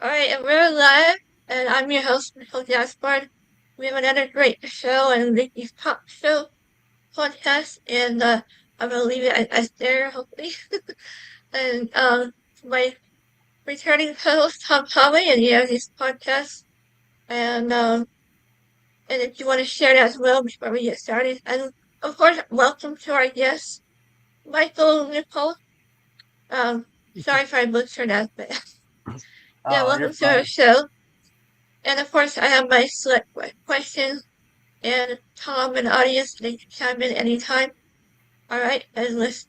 Alright, and we're live, and I'm your host, Nicole Gaspard. We have another great show and Nikki's Top Show podcast, and I'm gonna leave it as there, hopefully. and my returning co-host, Tom Conway, and he has his podcast. And and if you want to share that as well before we get started. And of course, welcome to our guest, Michael Nicole. Sorry if I butchered that, but yeah, Oh, you're welcome to our fine. show. And of course, I have my select questions, and Tom and the audience, they can chime in anytime. All right, and let's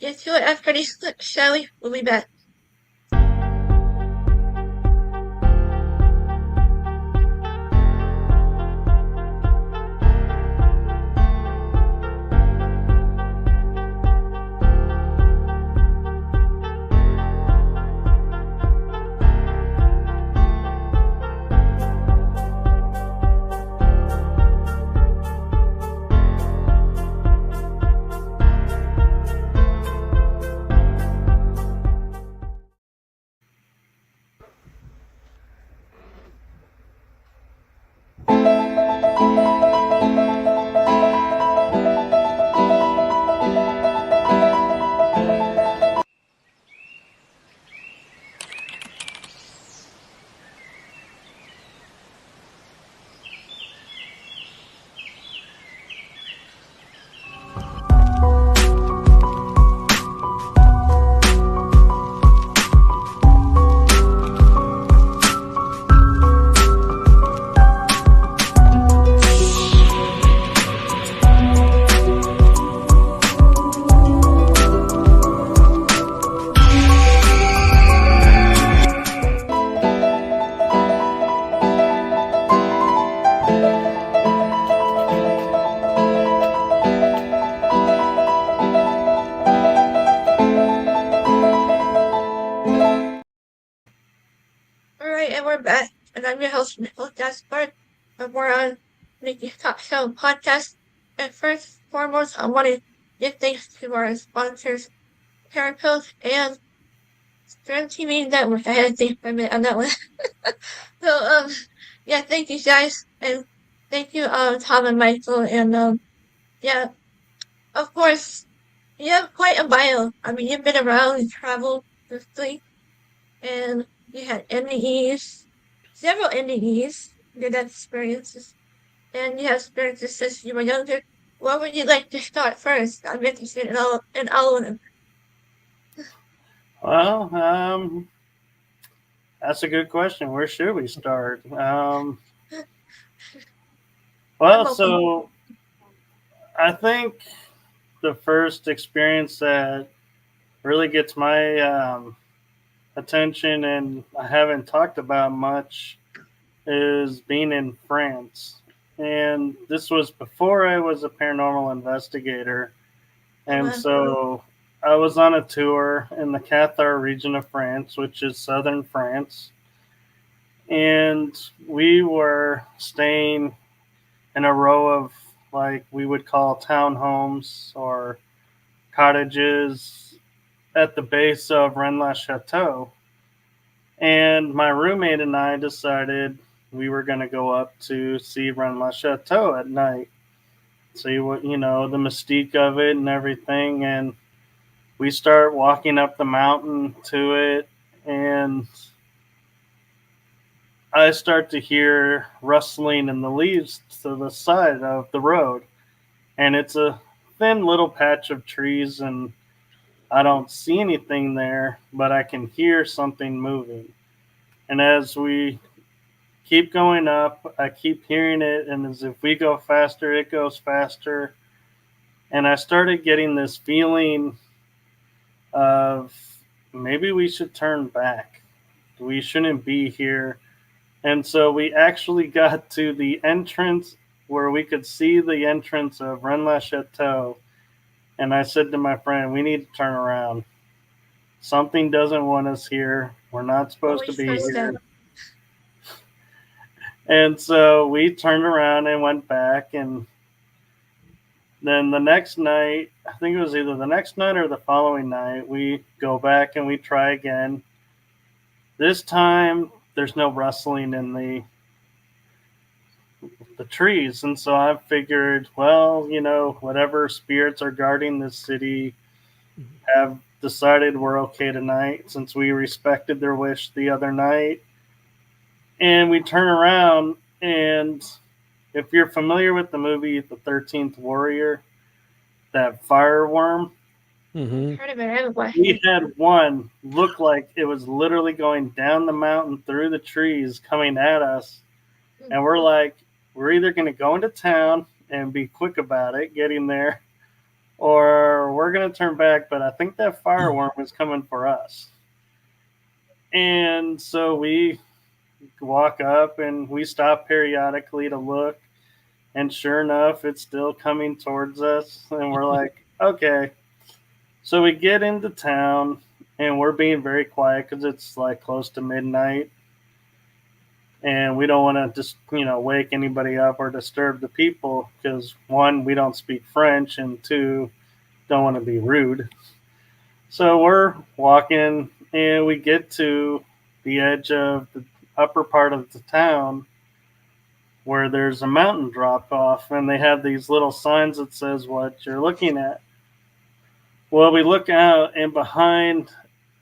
get to it after these clips, shall we? We'll be back. All right, and we're back. And I'm your host, Nicole Gaspard. And we're on Nikki's Top Show podcast. And first and foremost, I want to give thanks to our sponsors, Cohost and Stream TV Network. I had to think for a minute on that one. so, yeah, thank you guys. And thank you, Tom and Michael. And, yeah, of course, you have quite a bio. I mean, you've been around and traveled this thing, and you had NDEs, several NDEs, good experiences, and you have experiences since you were younger. What would you like to start first? I'm interested in all of them. Well, that's a good question. Where should we start? I'm Well, open. so I think the first experience that really gets my attention and I haven't talked about much is being in France. And this was before I was a paranormal investigator. And Uh-huh. so I was on a tour in the Cathar region of France, which is southern France. And we were staying in a row of like we would call townhomes or cottages at the base of Rennes Chateau. And my roommate and I decided we were going to go up to see Rennes Chateau at night, see what, the mystique of it and everything. And we start walking up the mountain to it, and I start to hear rustling in the leaves to the side of the road. And it's a thin little patch of trees, and I don't see anything there, but I can hear something moving. And as we keep going up, I keep hearing it, and as if we go faster, it goes faster. And I started getting this feeling of maybe we should turn back. We shouldn't be here. And so we actually got to the entrance where we could see the entrance of Rennes Chateau. And I said to my friend, we need to turn around. Something doesn't want us here. We're not supposed to Always be first here. step. And so we turned around and went back. And then the next night, I think it was either the next night or the following night, we go back and we try again. This time, there's no rustling in the trees, and so I figured, well, whatever spirits are guarding this city have decided we're okay tonight since we respected their wish the other night. And we turn around, and if you're familiar with the movie The 13th Warrior, that fireworm, Mm-hmm. Heard of it anyway. we had one look like it was literally going down the mountain through the trees coming at us. And we're like, we're either going to go into town and be quick about it, getting there, or we're going to turn back. But I think that fireworm is coming for us. And so we walk up and we stop periodically to look. And sure enough, it's still coming towards us. And we're like, okay. So we get into town and we're being very quiet because it's like close to midnight. And we don't want to just, wake anybody up or disturb the people because, one, we don't speak French, and two, don't want to be rude. So we're walking and we get to the edge of the upper part of the town where there's a mountain drop off, and they have these little signs that says what you're looking at. Well, we look out, and behind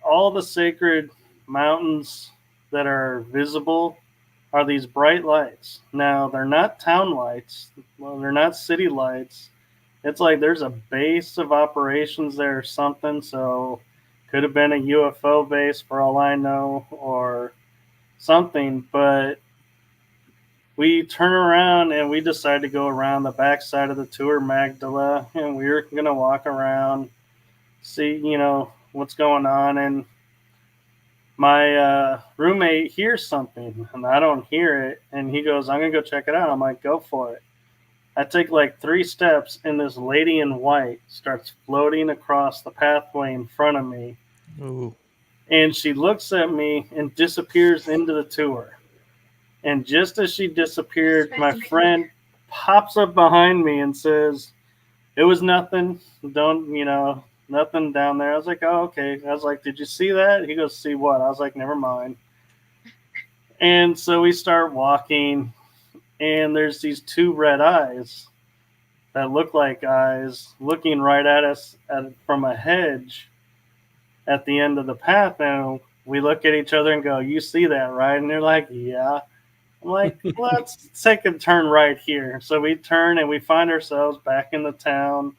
all the sacred mountains that are visible are these bright lights. Now, they're not town lights. Well, they're not city lights. It's like there's a base of operations there or something. So, could have been a UFO base for all I know, or something. But we turn around and we decide to go around the backside of the tour Magdala, and we were going to walk around, see, what's going on. And my roommate hears something and I don't hear it. And he goes, I'm going to go check it out. I'm like, go for it. I take like 3 steps and this lady in white starts floating across the pathway in front of me. Ooh. And she looks at me and disappears into the tour. And just as she disappeared, my friend pops up behind me and says, it was nothing. Don't, nothing down there. I was like, oh, okay. I was like, did you see that? He goes, see what? I was like, never mind. And so we start walking, and there's these 2 red eyes that look like eyes looking right at us from a hedge at the end of the path. And we look at each other and go, you see that, right? And they're like, yeah. I'm like, let's take a turn right here. So we turn and we find ourselves back in the town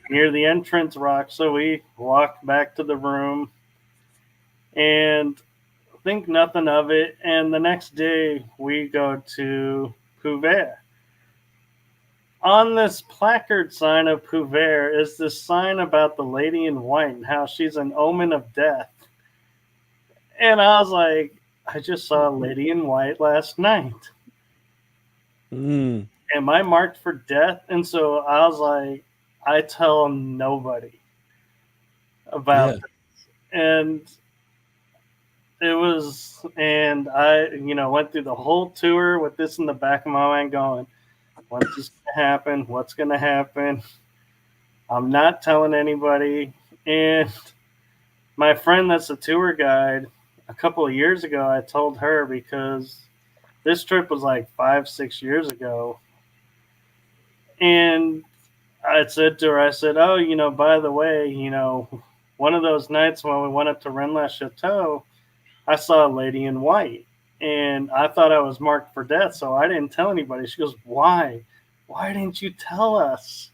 near the entrance rock. So we walk back to the room and think nothing of it. And the next day we go to Cahue. On this placard sign of Cahue is this sign about the lady in white and how she's an omen of death. And I was like, I just saw a lady in white last night. Mm. Am I marked for death? And so I was like, I tell nobody about this. And it was, and I, went through the whole tour with this in the back of my mind going, what's this going to happen? What's going to happen? I'm not telling anybody. And my friend that's a tour guide, a couple of years ago, I told her because this trip was like 5-6 years ago. And I said to her, I said, oh, by the way, one of those nights when we went up to Rennes Chateau, I saw a lady in white. And I thought I was marked for death, so I didn't tell anybody. She goes, why? Why didn't you tell us?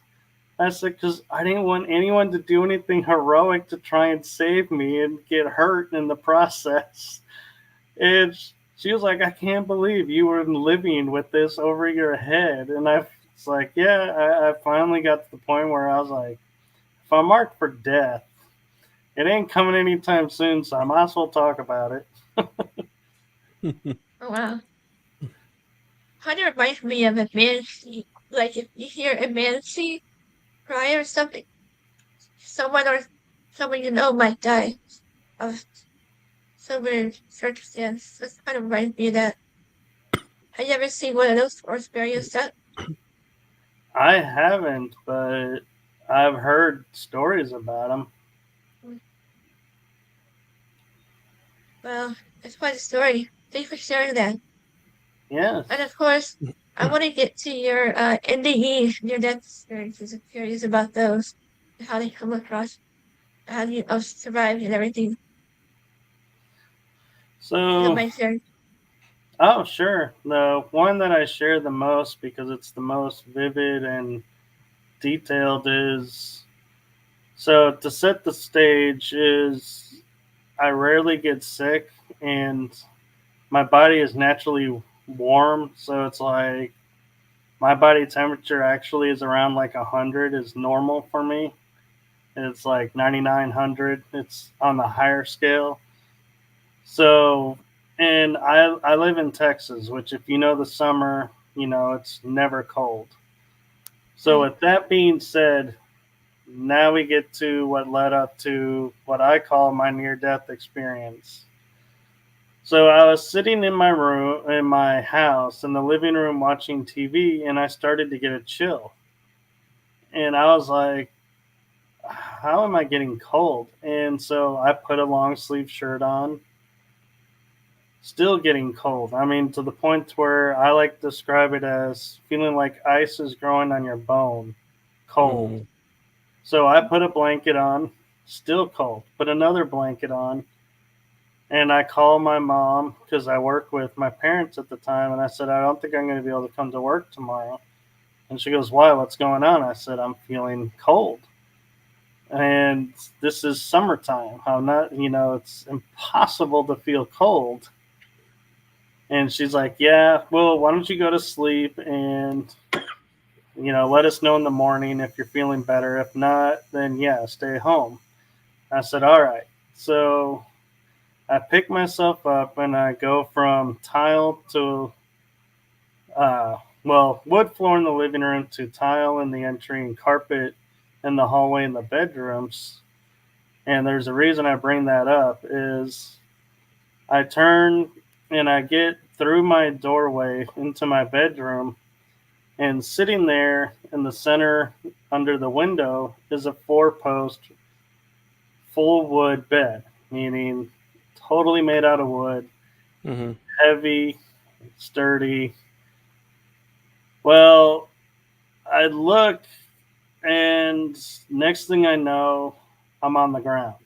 I said, because I didn't want anyone to do anything heroic to try and save me and get hurt in the process. And she was like, I can't believe you were living with this over your head. And it's like, yeah, I finally got to the point where I was like, if I'm marked for death, it ain't coming anytime soon, so I might as well talk about it. Oh, wow. Kind of reminds me of a fantasy. Like if you hear a fantasy cry or something, someone might die of some weird circumstance. This kind of reminds me of that. Have you ever seen one of those or experienced that? I haven't, but I've heard stories about them. Well, it's quite a story. Thanks for sharing that. And Yes. of course, I want to get to your NDE, your death experiences. I'm curious about those, how they come across, how you survived and everything. You don't So, mind sharing? oh, sure. The one that I share the most because it's the most vivid and detailed is so to set the stage is I rarely get sick and my body is naturally warm, so it's like my body temperature actually is around like 100 is normal for me. It's like 9900. It's on the higher scale. So, and I live in Texas, which if you know the summer, it's never cold. So Right. with that being said, now we get to what led up to what I call my near death experience. So I was sitting in my room in my house in the living room watching TV and I started to get a chill. And I was like, how am I getting cold? And so I put a long sleeve shirt on, still getting cold. I mean, to the point where I like to describe it as feeling like ice is growing on your bone, cold. Mm-hmm. So I put a blanket on, still cold. Put another blanket on, and I call my mom because I work with my parents at the time, and I said, I don't think I'm going to be able to come to work tomorrow. And she goes, why? What's going on? I said, I'm feeling cold. And this is summertime. I'm not, it's impossible to feel cold. And she's like, yeah, well, why don't you go to sleep and, let us know in the morning if you're feeling better. If not, then yeah, stay home. I said, all right. So I pick myself up and I go from tile to, wood floor in the living room to tile in the entry and carpet in the hallway in the bedrooms. And there's a reason I bring that up is I turn and I get through my doorway into my bedroom, and sitting there in the center under the window is a four-post full wood bed, meaning totally made out of wood, Mm-hmm. heavy, sturdy. Well, I look, and next thing I know, I'm on the ground,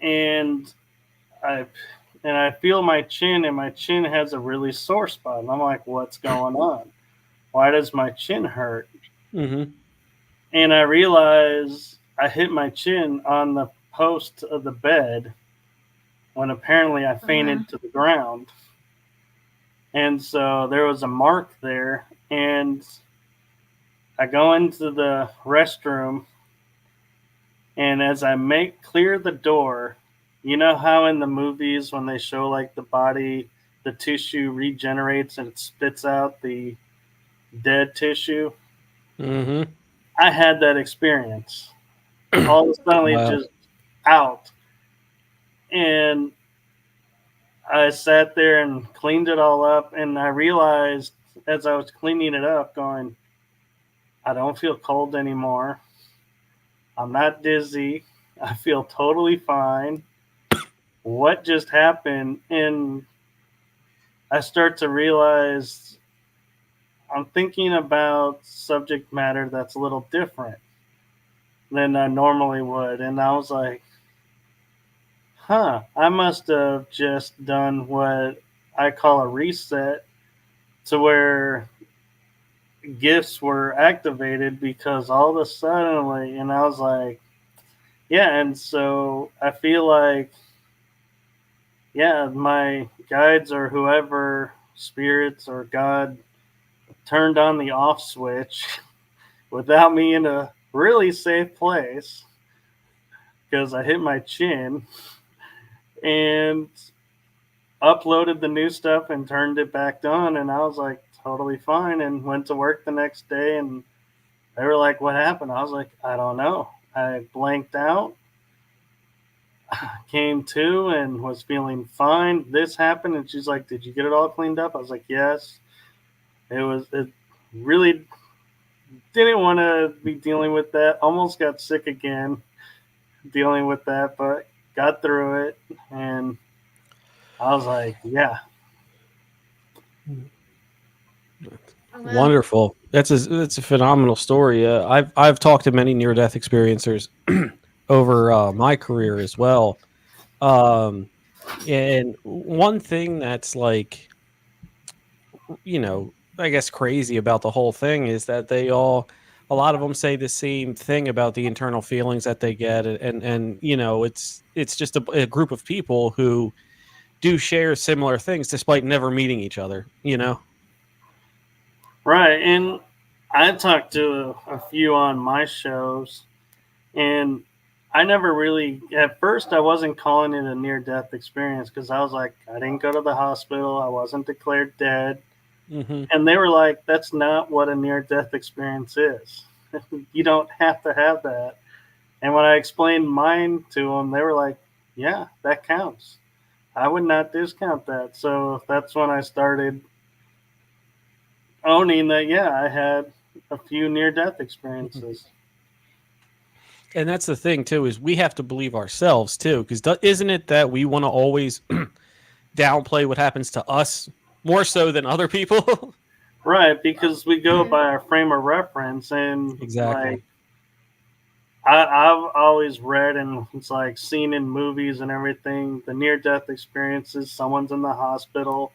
and I I feel my chin, and my chin has a really sore spot, and I'm like, "What's going on? Why does my chin hurt?" Mm-hmm. And I realize I hit my chin on the post of the bed when apparently I Uh, fainted to the ground. And so there was a mark there. And I go into the restroom. And as I make clear the door, you know how in the movies when they show like the body, the tissue regenerates and it spits out the dead tissue? Mm-hmm. I had that experience. All of a sudden, it Wow. just out. And I sat there and cleaned it all up, and I realized as I was cleaning it up, going, I don't feel cold anymore. I'm not dizzy. I feel totally fine. What just happened? And I start to realize I'm thinking about subject matter that's a little different than I normally would. And I was like, I must have just done what I call a reset to where gifts were activated because all of a sudden, and I was like, yeah, and so I feel like, yeah, my guides or whoever, spirits or God, turned on the off switch without me in a really safe place because I hit my chin and uploaded the new stuff and turned it back on, and I was like totally fine and went to work the next day and they were like, what happened? I was like, I don't know. I blanked out, came to, and was feeling fine. This happened, and she's like, did you get it all cleaned up? I was like, yes. It really didn't want to be dealing with that. Almost got sick again dealing with that, but got through it, and I was like, yeah. Oh, wow. Wonderful. That's a phenomenal story. I've talked to many near death experiencers over my career as well. Um, and one thing that's like, I guess crazy about the whole thing is that a lot of them say the same thing about the internal feelings that they get, and it's just a group of people who do share similar things despite never meeting each other. Right. And I talked to a few on my shows, and I never really, at first, I wasn't calling it a near death experience because I was like, I didn't go to the hospital. I wasn't declared dead. Mm-hmm. And they were like, that's not what a near death experience is. You don't have to have that. And when I explained mine to them, they were like, yeah, that counts. I would not discount that. So that's when I started owning that, yeah, I had a few near death experiences. And that's the thing too, is we have to believe ourselves too, because isn't it that we want to always downplay what happens to us more so than other people? Right, because we go Mhm. by our frame of reference, and Exactly. like I've always read and it's like seen in movies and everything, the near death experiences, someone's in the hospital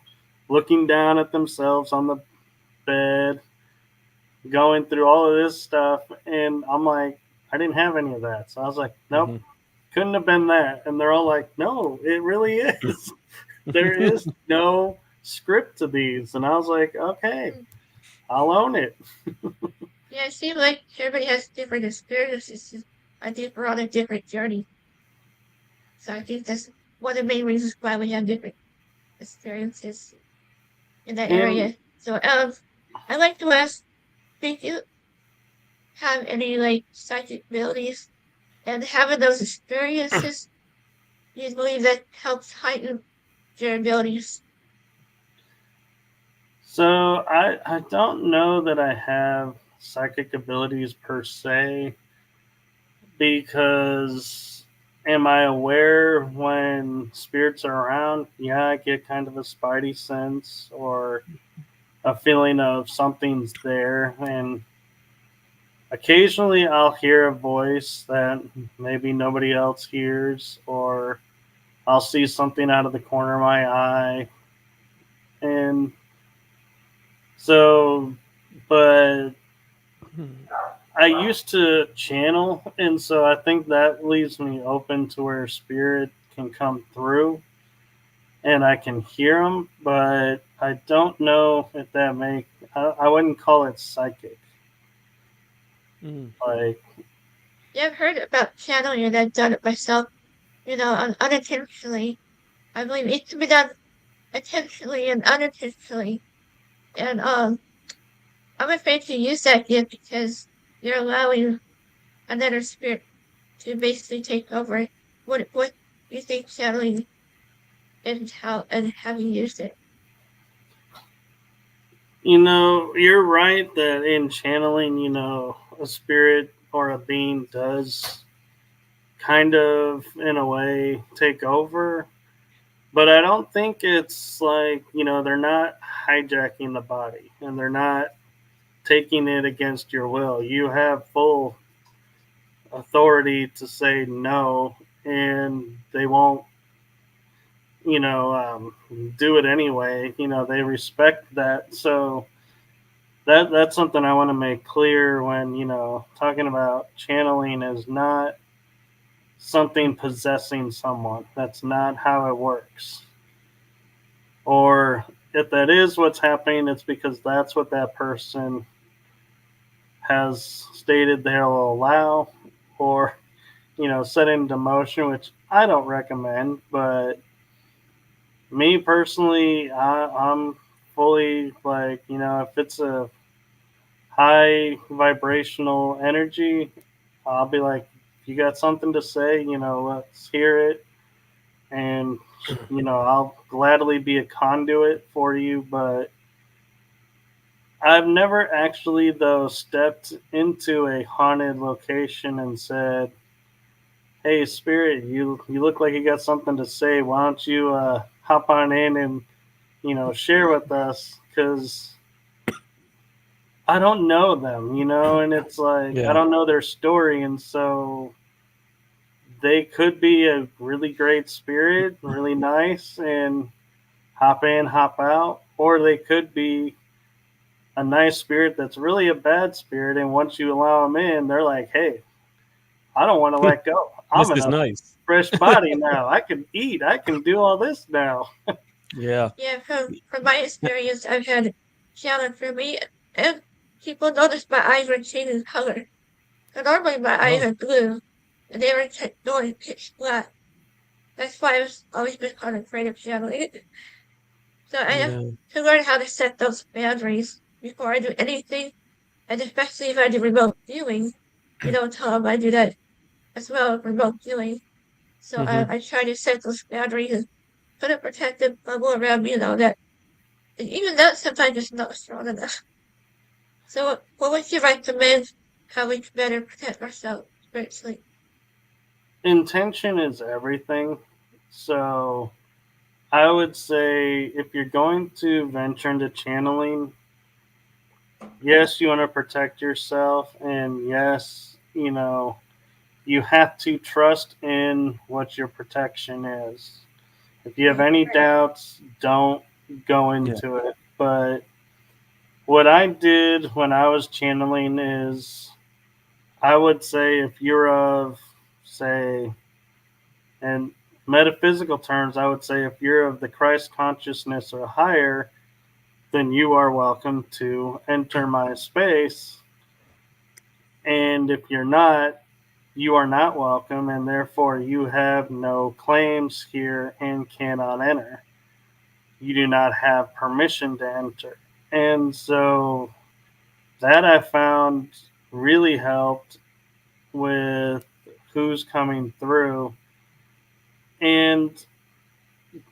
looking down at themselves on the bed, going through all of this stuff, and I'm like, I didn't have any of that. So I was like, nope, Mm-hmm. couldn't have been that. And they're all like, no, it really is. There is no script to these. And I was like, okay, Mm. I'll own it. Yeah, it seems like everybody has different experiences. I think we're on a different journey. So I think that's one of the main reasons why we have different experiences in that And area. So, I'd like to ask, do you have any like psychic abilities? And having those experiences, do you believe that helps heighten your abilities? so I don't know that I have psychic abilities per se, because am I aware when spirits are around? Yeah, I get kind of a spidey sense or a feeling of something's there, and occasionally I'll hear a voice that maybe nobody else hears, or I'll see something out of the corner of my eye. And so, but I used to channel, and so I think that leaves me open to where spirit can come through and I can hear them, but I don't know if that I wouldn't call it psychic. Mm. Like, Yeah, I've heard about channeling and I've done it myself, unintentionally. I believe it can be done intentionally and unintentionally. And I'm afraid to use that gift because you're allowing another spirit to basically take over. What do you think channeling and how and having used it? you're right that in channeling, a spirit or a being does kind of, in a way, take over. But I don't think it's like, they're not hijacking the body and they're not taking it against your will. You have full authority to say no, and they won't, do it anyway. They respect that. So that's something I want to make clear when, talking about channeling is not something possessing someone. That's not how it works. Or if that is what's happening, it's because that's what that person has stated they'll allow, or set into motion, which I don't recommend. But me personally, I'm fully like, if it's a high vibrational energy, I'll be like, if you got something to say, let's hear it. And, I'll gladly be a conduit for you. But I've never actually, though, stepped into a haunted location and said, hey, Spirit, you look like you got something to say. Why don't you hop on in and share with us? Because I don't know them, and it's like I Yeah. don't know their story, and so they could be a really great spirit, really nice, and hop in, hop out, or they could be a nice spirit that's really a bad spirit, and once you allow them in, they're like, hey, I don't want to let go. This I'm in is a nice. fresh body now. I can eat. I can do all this now. Yeah. Yeah, from my experience, I've had challenge for me, and people noticed my eyes were changing color. So normally my eyes Oh. are blue, and they were going pitch black. That's why I've always been kind of afraid of channeling. So I have Yeah. to learn how to set those boundaries before I do anything, and especially if I do remote viewing. Tom, I do that as well, remote viewing. So Hmm. I try to set those boundaries and put a protective bubble around me, that and even that sometimes is not strong enough. So what would you recommend how we can better protect ourselves spiritually? Intention is everything. So I would say if you're going to venture into channeling, yes, you want to protect yourself, and yes, you have to trust in what your protection is. If you have Right, any doubts, don't go Yeah. into it. But what I did when I was channeling is I would say if you're of, say, in metaphysical terms, I would say if you're of the Christ consciousness or higher, then you are welcome to enter my space. And if you're not, you are not welcome, and therefore you have no claims here and cannot enter. You do not have permission to enter. And so that I found really helped with who's coming through. And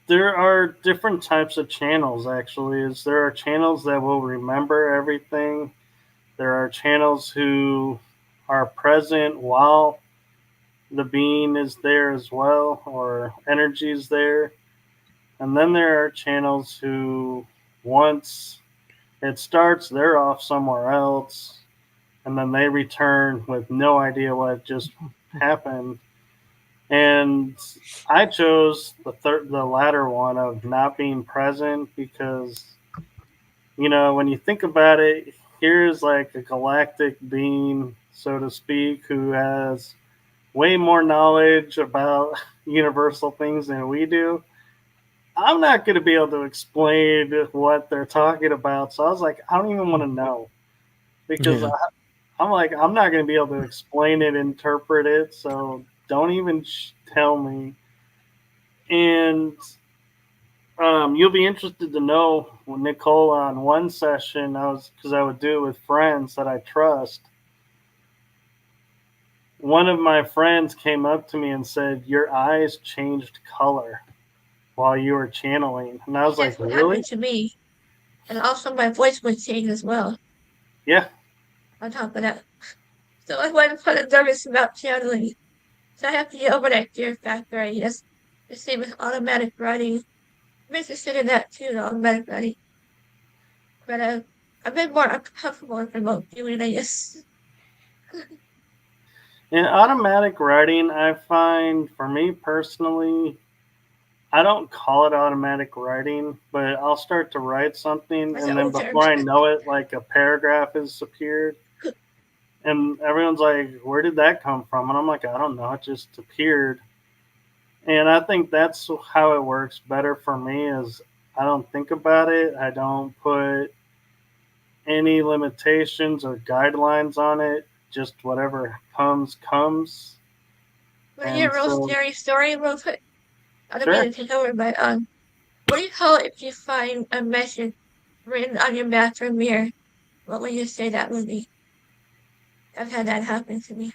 there are different types of channels actually. Is there are channels that will remember everything. There are channels who are present while the being is there as well or energy is there. And then there are channels who once it starts, they're off somewhere else and then they return with no idea what just happened. And I chose the latter one of not being present because when you think about it, here's like a galactic being, so to speak, who has way more knowledge about universal things than we do. I'm not going to be able to explain what they're talking about. So I was like, I don't even want to know because Yeah. I'm like, I'm not going to be able to explain it, interpret it. So don't even tell me. And you'll be interested to know when Nicole on one session, because I would do it with friends that I trust. One of my friends came up to me and said, "Your eyes changed color while you were channeling," and I See, was like, that's what "Really?" happened to me. And also my voice would change as well, Yeah, on top of that. So I wasn't kind of nervous about channeling. So I have to get over that fear factor, I guess. The same with automatic writing. I'm interested in that too, the automatic writing. But I've been more uncomfortable with remote viewing, I guess. in automatic writing, I find for me personally, I don't call it automatic writing, but I'll start to write something, That's and an then old term. before I know it, like a paragraph has appeared, and everyone's like, "Where did that come from?" And I'm like, "I don't know. It just appeared." And I think that's how it works better for me. Is I don't think about it. I don't put any limitations or guidelines on it. Just whatever comes comes. Want to hear And a real so, scary story real quick? I don't mean sure. to take over, but what do you call it if you find a message written on your bathroom mirror? What would you say that would be? I've had that happen to me.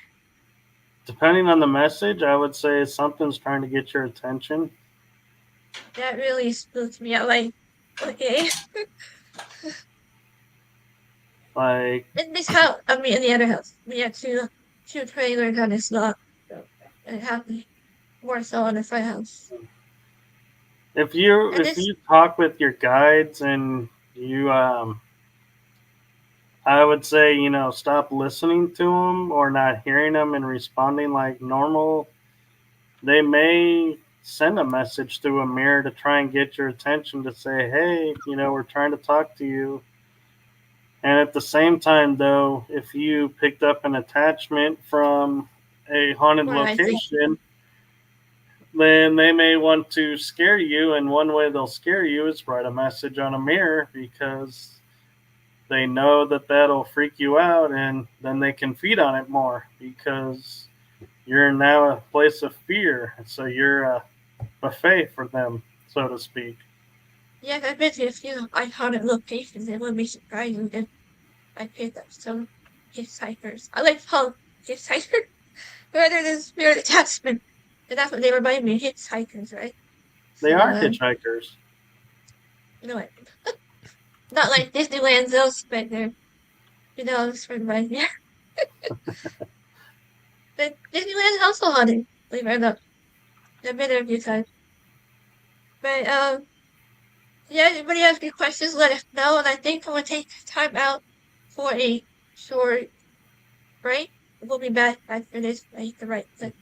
Depending on the message, I would say something's trying to get your attention. That really spooked me out. Like, okay, Like, in this house, I mean, in the other house, we had two trailers on this lot. So. and it happened more so in the front house. If you And if this, you talk with your guides and you I would say, stop listening to them or not hearing them and responding like normal. They may send a message through a mirror to try and get your attention to say, hey, we're trying to talk to you. And at the same time, though, if you picked up an attachment from a haunted what I think, location, then they may want to scare you. And one way they'll scare you is write a message on a mirror because they know that that'll freak you out, and then they can feed on it more because you're now a place of fear. So you're a buffet for them, so to speak. yeah, I've been to a few iconic locations. It would be surprising if I picked up some hitchhikers. I like to call them hitchhikers rather than spirit attachment. And that's what they remind me of, hitchhikers, right? They So, are hitchhikers. you know what? Not like Disneyland those, but they're, it's remind me. But Disneyland is also haunted, believe it or not. I've been there a few times. But, yeah, anybody has any questions, let us know. And I think I'm going to take time out for a short break. We'll be back after this. I hit the right click.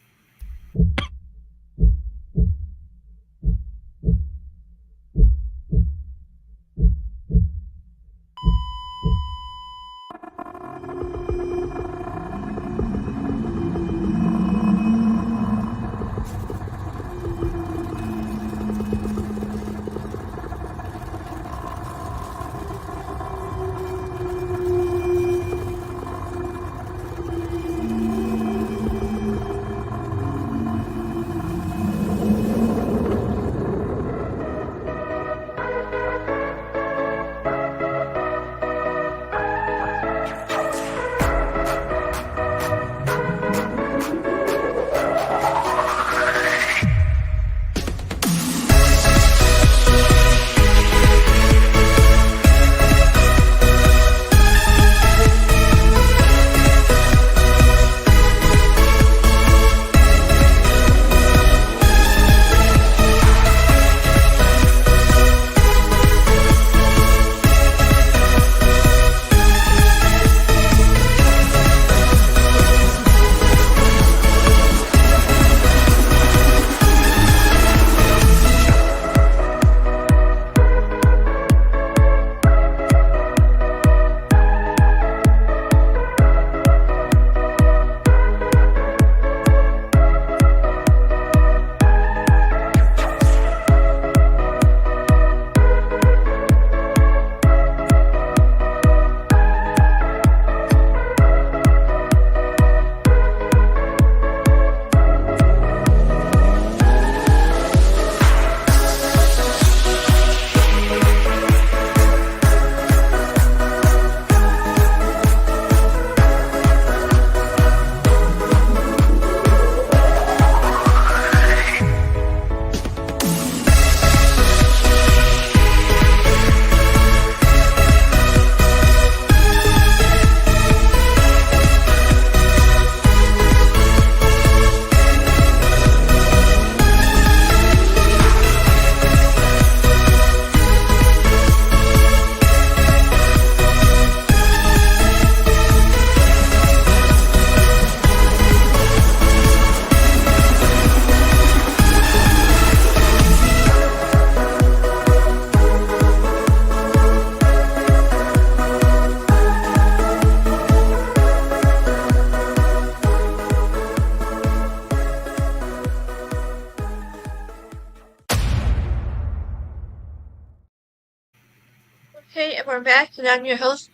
Hey, and we're back, and I'm your host,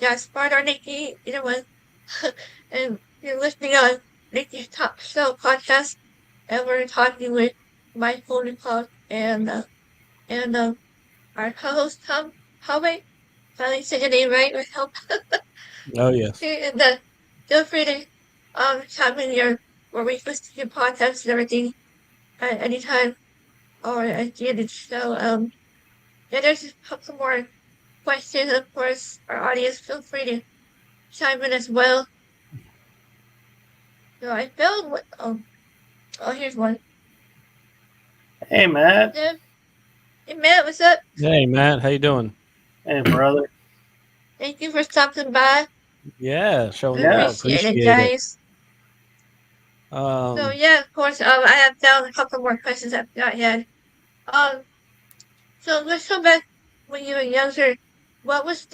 Gaspard, or Nikki, either one. And you're listening on Nikki's Top Show podcast, and we're talking with Michael Newkopf and our co-host, Cahue. Finally said your name right with help. Oh yes. And feel free to chime in where we listen to your podcast and everything at any time or at the end of the show. Yeah, there's just a couple more questions. Of course, our audience, feel free to chime in as well. So I feel Oh, here's one. Hey, Matt. Yeah. Hey, Matt, what's up? Hey, Matt, how you doing? Hey, brother. Thank you for stopping by. Yeah, I showing Yeah. up. appreciate it, Appreciate it. guys. So, Um, yeah, of course, I have down a couple more questions I've got here. Um, so let's go back when you were younger. What was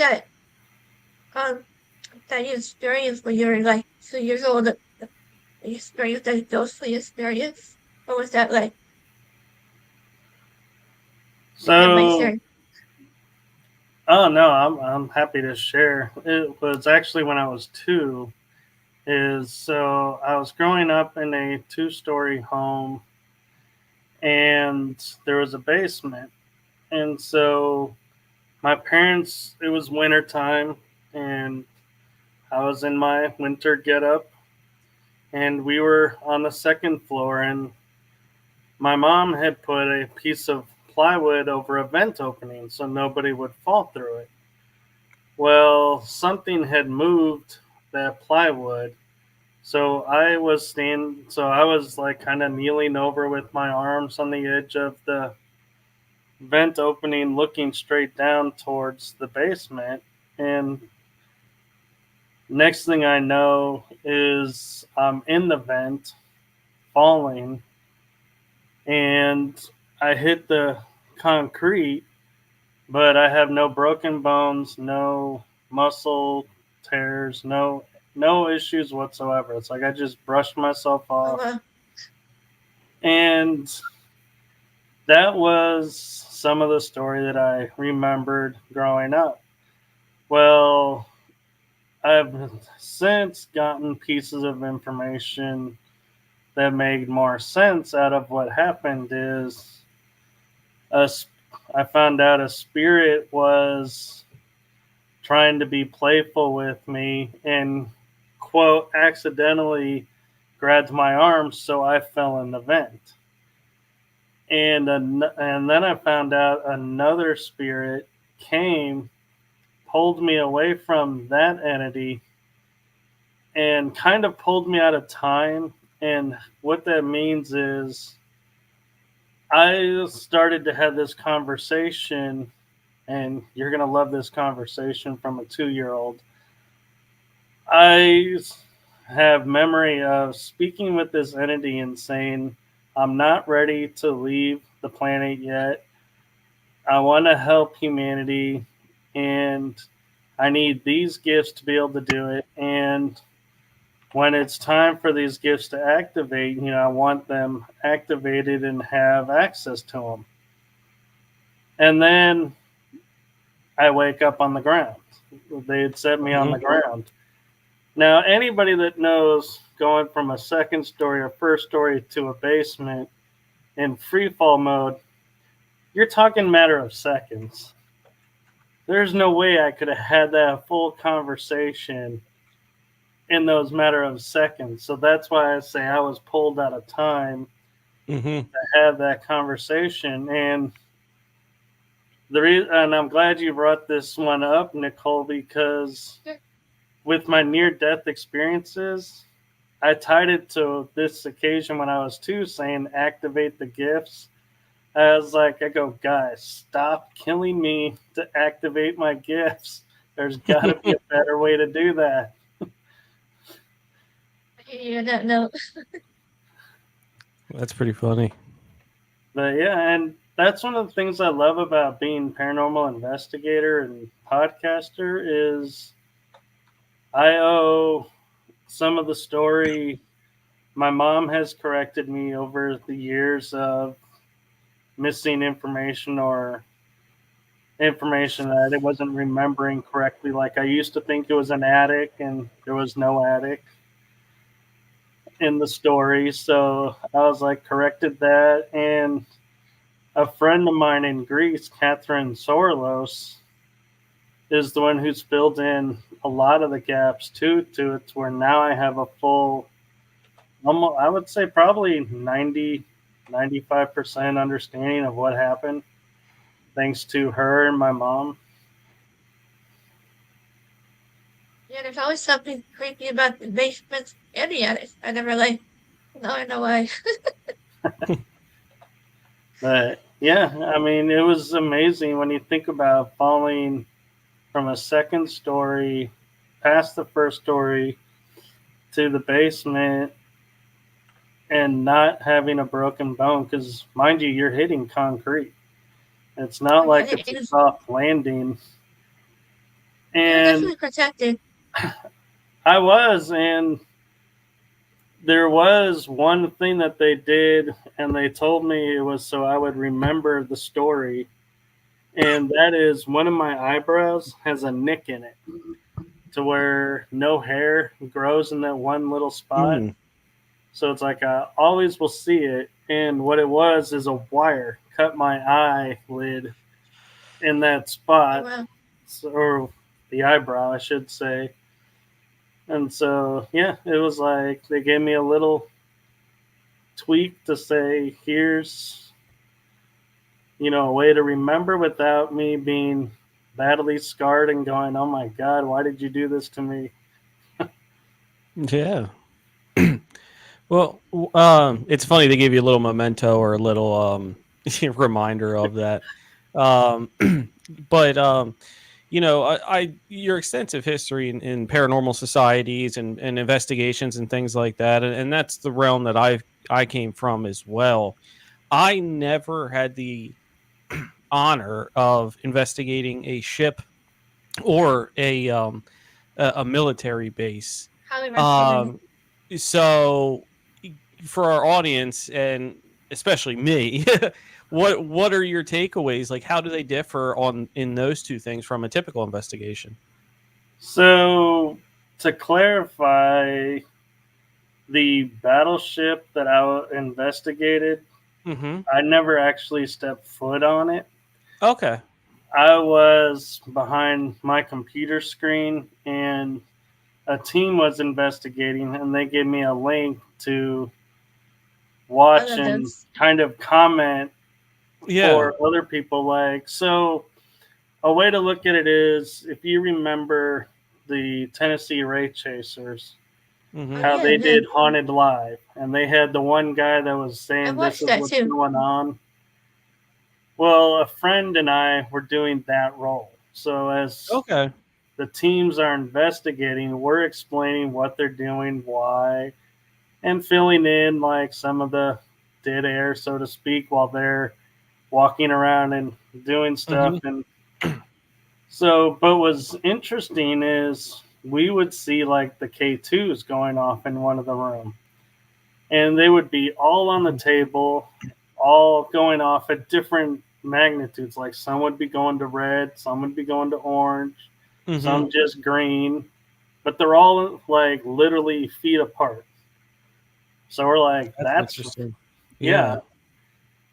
um, that you experienced when you were like 2 years old? The experience, that ghostly experience? What was that like? If you don't mind So, sharing. oh no, I'm happy to share. It was actually when I was two. So I was growing up in a two-story home, and there was a basement, and so my parents. It was winter time, and I was in my winter getup, and we were on the second floor, and my mom had put a piece of plywood over a vent opening so nobody would fall through it. Well, something had moved that plywood. So I was like kind of kneeling over with my arms on the edge of the vent opening, looking straight down towards the basement. And next thing I know is I'm in the vent, falling, and I hit the concrete, but I have no broken bones, no muscle tears, no issues whatsoever. It's like I just brushed myself Oh, off, and that was some of the story that I remembered growing up. Well, I've since gotten pieces of information that made more sense out of what happened. Is a, I found out a spirit was trying to be playful with me and, quote, accidentally grabbed my arm, so I fell in the vent. And then I found out another spirit came, pulled me away from that entity, and kind of pulled me out of time. And what that means is I started to have this conversation, and you're going to love this conversation from a 2 year old. I have memory of speaking with this entity and saying, I'm not ready to leave the planet yet. I want to help humanity, and I need these gifts to be able to do it. And when it's time for these gifts to activate, I want them activated and have access to them. And then I wake up on the ground. They had set me on the ground. Now, anybody that knows going from a second story or first story to a basement in free fall mode, you're talking matter of seconds. There's no way I could have had that full conversation in those matter of seconds. So that's why I say I was pulled out of time to have that conversation. And and I'm glad you brought this one up, Nicole, because with my near-death experiences, I tied it to this occasion when I was two, saying activate the gifts. I was like, I go, guys, stop killing me to activate my gifts. There's got to be a better way to do that. you don't know. That's pretty funny. But yeah, and that's one of the things I love about being paranormal investigator and podcaster is I owe some of the story. My mom has corrected me over the years of missing information or information that I wasn't remembering correctly. Like I used to think it was an attic, and there was no attic in the story. So I was like, corrected that. And a friend of mine in Greece, Catherine Sorlos, is the one who's filled in a lot of the gaps to it, to where now I have a full, almost, I would say probably 95% understanding of what happened, thanks to her and my mom. Yeah, there's always something creepy about the basements and the attic. I never like No way. But yeah, I mean, it was amazing when you think about falling from a second story past the first story to the basement and not having a broken bone. Because, mind you, you're hitting concrete. It's not Oh, yeah, like it it's a is. soft landing. You're And definitely protected. I was, and there was one thing that they did, and they told me it was so I would remember the story. And that is one of my eyebrows has a nick in it to where no hair grows in that one little spot. Mm. So it's like I always will see it. And what it was is a wire cut my eyelid in that Oh, spot, wow. or the eyebrow, I should say. And so, yeah, it was like they gave me a little tweak to say, here's, a way to remember without me being badly scarred and going, oh my God, why did you do this to me? Yeah. Well, it's funny they give you a little memento or a little reminder of that. Um, but your extensive history in paranormal societies and investigations and things like that, and that's the realm that I came from as well. I never had the honor of investigating a ship or a military base. Highly recommend it. Um, so for our audience and especially me, what are your takeaways? Like, how do they differ on in those two things from a typical investigation? So, to clarify, the battleship that I investigated, Mm-hmm. I never actually stepped foot on it. Okay. I was behind my computer screen and a team was investigating, and they gave me a link to watch Other than and kind of comment Yeah. for other people. Like, so a way to look at it is if you remember the Tennessee Ray Chasers, oh, Mm-hmm. how yeah, they yeah. did Haunted Live, and they had the one guy that was I saying this watched is that what's too. going on. Well, a friend and I were doing that role. So as Okay. the teams are investigating, we're explaining what they're doing, why, and filling in like some of the dead air, so to speak, while they're walking around and doing stuff. Mm-hmm. And so, but what's interesting is we would see like the K2s going off in one of the rooms, and they would be all on the table, all going off at different magnitudes. Like some would be going to red, some would be going to orange, Mm-hmm. some just green, but they're all like literally feet apart. So we're like, That's that's, interesting. yeah.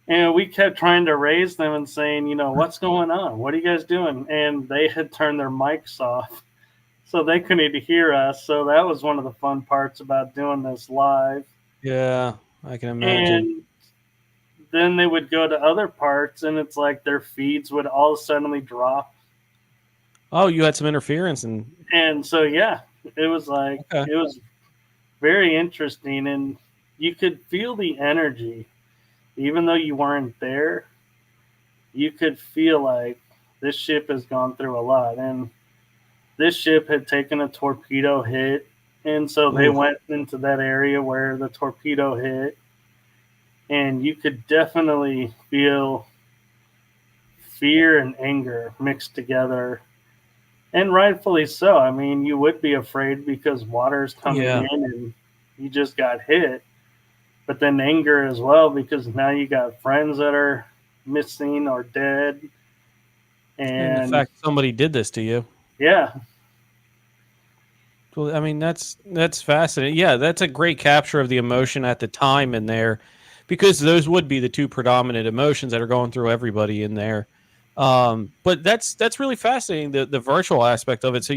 Yeah. And we kept trying to raise them and saying, what's going on? What are you guys doing? And they had turned their mics off, so they couldn't even hear us. So that was one of the fun parts about doing this live. Yeah. I can imagine. And then they would go to other parts, and it's like their feeds would all suddenly drop. Oh, you had some interference and And so, yeah, it was like, okay. it was very interesting. And you could feel the energy, even though you weren't there. You could feel like this ship has gone through a lot. And this ship had taken a torpedo hit. And so they Ooh. went into that area where the torpedo hit. And you could definitely feel fear and anger mixed together, and rightfully so. I mean, you would be afraid because water's coming Yeah. in and you just got hit, but then anger as well because now you got friends that are missing or dead. And the And fact somebody did this to you. yeah, Well, I mean, that's fascinating. Yeah, that's a great capture of the emotion at the time in there, because those would be the two predominant emotions that are going through everybody in there. But that's really fascinating, the virtual aspect of it. So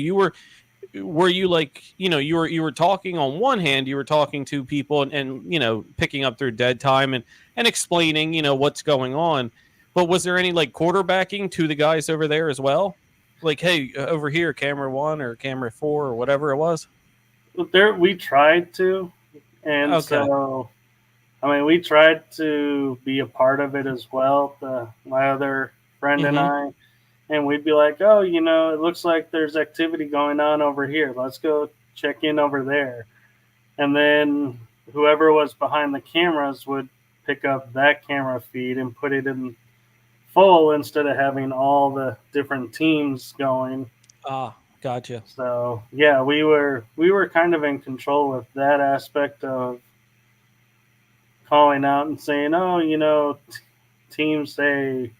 were you like, you were talking on one hand, you were talking to people and picking up their dead time and explaining what's going on, but was there any like quarterbacking to the guys over there as well, like, hey, over here, camera 1 or camera 4 or whatever it was? there we tried to. And Okay. so I mean, we tried to be a part of it as well, my other friend and Mm-hmm. I, and we'd be like, oh, it looks like there's activity going on over here. Let's go check in over there. And then whoever was behind the cameras would pick up that camera feed and put it in full instead of having all the different teams going. Ah, gotcha. So yeah, we were kind of in control with that aspect of calling out and saying, oh, team say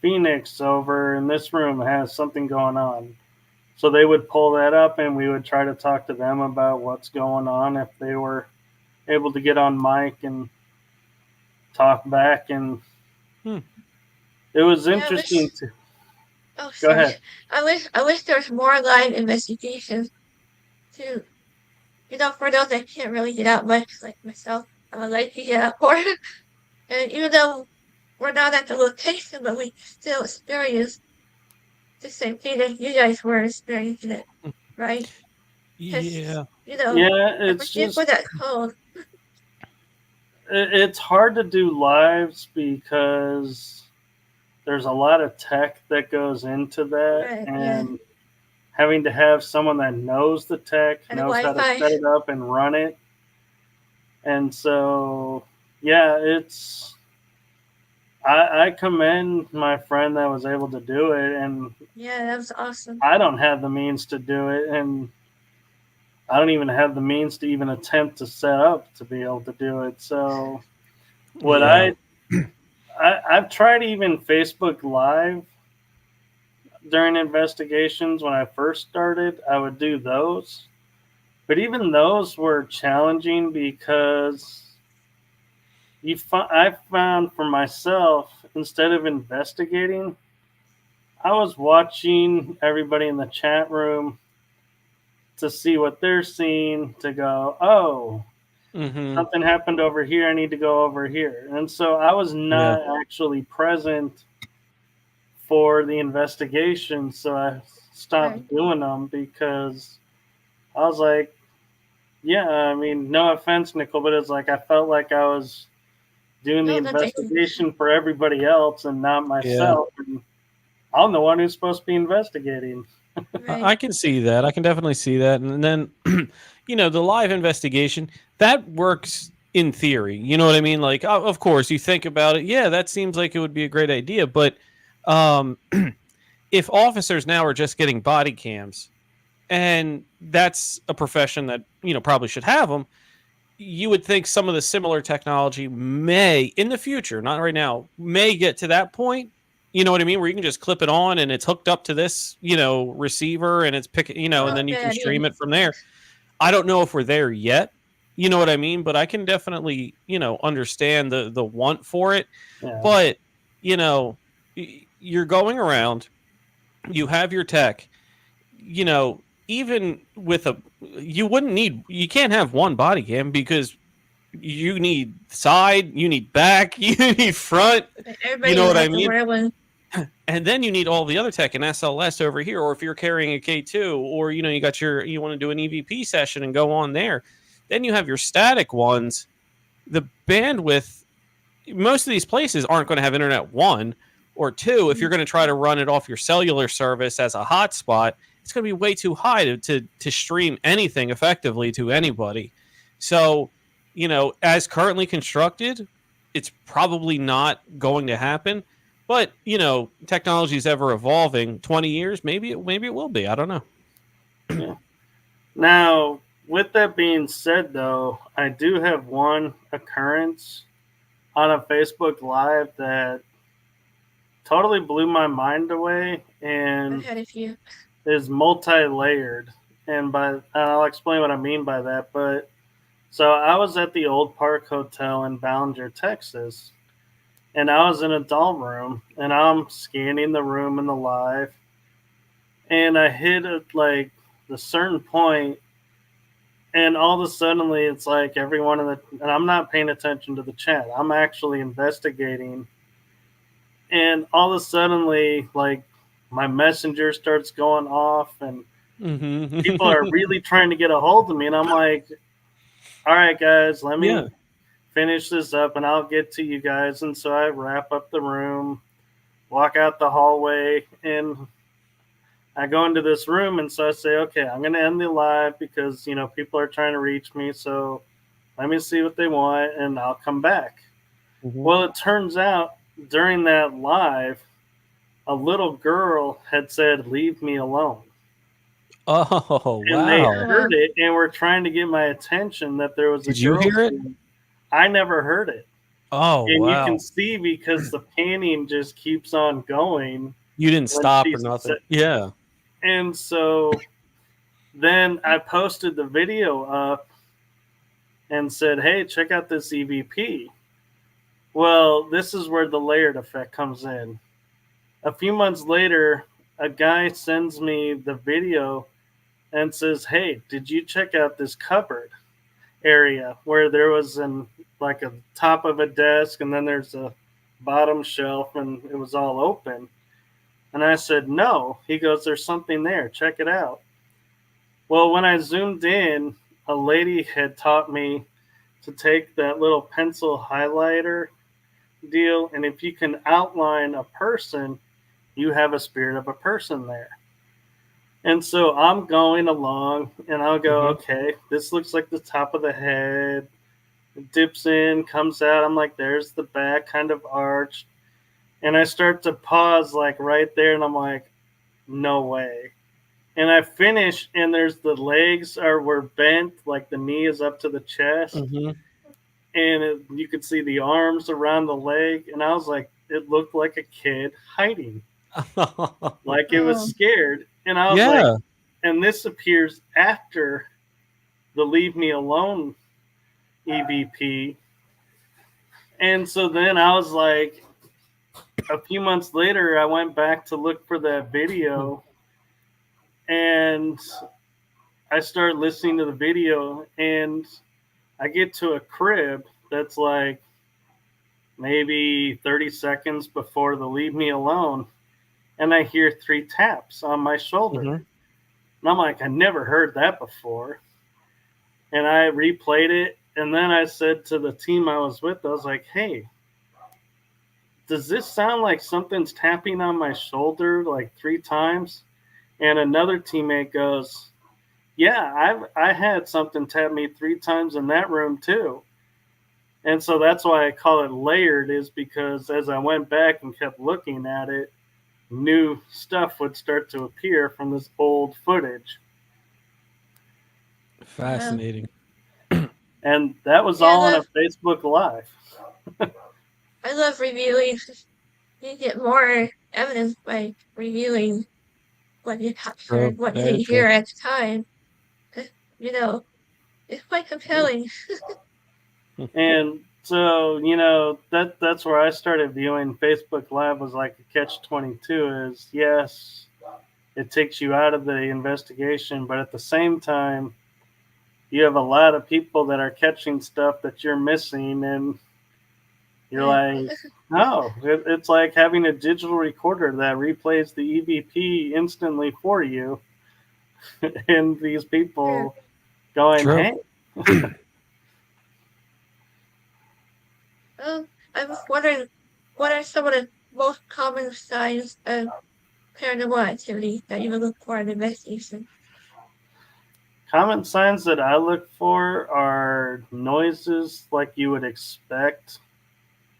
Phoenix over in this room has something going on. So they would pull that up and we would try to talk to them about what's going on if they were able to get on mic and talk back. And Hmm. it was Yeah, I interesting wish. to Oh, go sorry. ahead. I wish there was more live investigations to, for those that can't really get out much, like myself. I would like to get out more. And even though we're not at the location, but we still experience the same thing that you guys were experiencing it, right? Because, Yeah. Yeah, I it's forget what just that called. it's hard to do lives because there's a lot of tech that goes into that, Right, yeah. and having to have someone that knows the tech, And the knows how to Wi-Fi. set it up and run it. And so, yeah, I commend my friend that was able to do it, and Yeah, that was awesome. I don't have the means to do it, and I don't even have the means to even attempt to set up to be able to do it. So, what Yeah. I've tried even Facebook Live during investigations when I first started. I would do those, but even those were challenging because I found for myself, instead of investigating, I was watching everybody in the chat room to see what they're seeing, to go, oh, Mm-hmm. something happened over here. I need to go over here. And so I was Yeah. not actually present for the investigation. So I Right. stopped doing them because I was like, yeah, I mean, no offense, Nickel, but it's like I felt like I was doing the No, no, thank you. investigation for everybody else and not Yeah. myself. And I'm the one who's supposed to be investigating. I Right. can see that. I can definitely see that. And then, the live investigation that works in theory. You know what I mean? Like, of course, you think about it. Yeah, that seems like it would be a great idea. But um, if officers now are just getting body cams, and that's a profession that probably should have them, you would think some of the similar technology may in the future, not right now, may get to that point. You know what I mean? Where you can just clip it on and it's hooked up to this, receiver, and it's picking, and Oh, then you good can idea. stream it from there. I don't know if we're there yet. You know what I mean? But I can definitely, understand the want for it. Yeah. But, you know, you're going around, you have your tech, even with you can't have one body cam because you need side, you need back, you need front. You Everybody know will what I have to mean? wear one. And then you need all the other tech and SLS over here, or if you're carrying a K2, or you want to do an EVP session and go on there. Then you have your static ones. The bandwidth, most of these places aren't going to have internet, one, or two. If you're going to try to run it off your cellular service as a hotspot, it's going to be way too high to stream anything effectively to anybody. So, as currently constructed, it's probably not going to happen. But technology is ever evolving. 20 years, maybe it will be. I don't know. Yeah. Now, with that being said, though, I do have one occurrence on a Facebook Live that totally blew my mind away I've and had a few. is multi-layered. And I'll explain what I mean by that. But so I was at the Old Park Hotel in Ballinger, Texas, and I was in a doll room, and I'm scanning the room in the live, and I hit like the certain point, and all of a sudden it's like everyone in the, and I'm not paying attention to the chat. I'm actually investigating, and all of a sudden like my messenger starts going off, and people are Mm-hmm. really trying to get a hold of me, and I'm like, all right, guys, let Yeah. me finish this up and I'll get to you guys. And so I wrap up the room, walk out the hallway, and I go into this room. And so I say, okay, I'm going to end the live because, people are trying to reach me. So let me see what they want and I'll come back. Mhm. Well, it turns out during that live, a little girl had said, "Leave me alone." Oh, And they wow. heard it and were trying to get my attention that there was a Did you girl hear it? scream. I never heard it. Oh, And you wow. can see because the panning just keeps on going You didn't when stop she or nothing. said. Yeah. And so then I posted the video up and said, "Hey, check out this EVP." Well, this is where the layered effect comes in. A few months later, a guy sends me the video and says, "Hey, did you check out this cupboard area where there was like a top of a desk and then there's a bottom shelf and it was all open?" And I said, "No." He goes, "There's something there. Check it out." Well, when I zoomed in, a lady had taught me to take that little pencil highlighter deal, and if you can outline a person, you have a spirit of a person there. And so I'm going along and I'll go, Mhm. okay, this looks like the top of the head. It dips in, comes out. I'm like, there's the back kind of arched. And I start to pause like right there and I'm like, no way. And I finish and there's the legs were bent, like the knee is up to the chest. Mhm. And you could see the arms around the leg. And I was like, it looked like a kid hiding, like it was Oh, scared. And I was like, Yeah. and this appears after the Leave Me Alone EVP. And so then I was like, a few months later, I went back to look for that video and I started listening to the video and I get to a crib that's like maybe 30 seconds before the Leave Me Alone. And I hear 3 taps on my shoulder. Mhm. And I'm like, I never heard that before. And I replayed it. And then I said to the team I was with, I was like, hey, does this sound like something's tapping on my shoulder like 3 times? And another teammate goes, yeah, I had something tap me 3 times in that room too. And so that's why I call it layered, is because as I went back and kept looking at it, new stuff would start to appear from this old footage. yeah. Fascinating. And that was Yeah, all on a Facebook Live. I love reviewing. You get more evidence by reviewing what you True. captured, what you Very didn't true. hear at the time. You know, it's quite compelling. And so, that's where I started viewing Facebook Live, was like a catch-22, is yes, it takes you out of the investigation, but at the same time, you have a lot of people that are catching stuff that you're missing, and you're Yeah. like, oh, it's like having a digital recorder that replays the EVP instantly for you, and these Yeah. people going, True. hey, I was wondering, what are some of the most common signs of paranormal activity that you would look for in an investigation? common signs that I look for are noises like you would expect.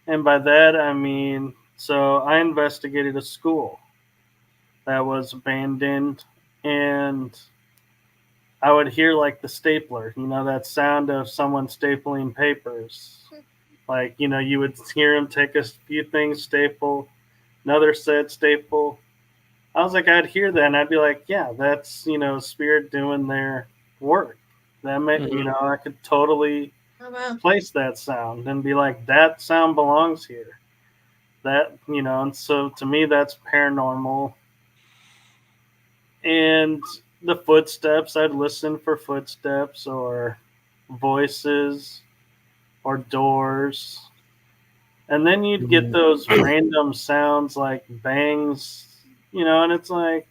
And by that, I mean, so I investigated a school that was abandoned, and I would hear like the stapler, that sound of someone stapling papers. Like, you would hear him take a few things, staple, another set, staple. I was like, I'd hear that and I'd be like, yeah, that's, spirit doing their work. That may, Mhm. I could totally Oh, wow. place that sound and be like, that sound belongs here. That, and so to me, that's paranormal. And the footsteps, I'd listen for footsteps or voices or doors. And then you'd get Mhm. those random sounds like bangs, and it's like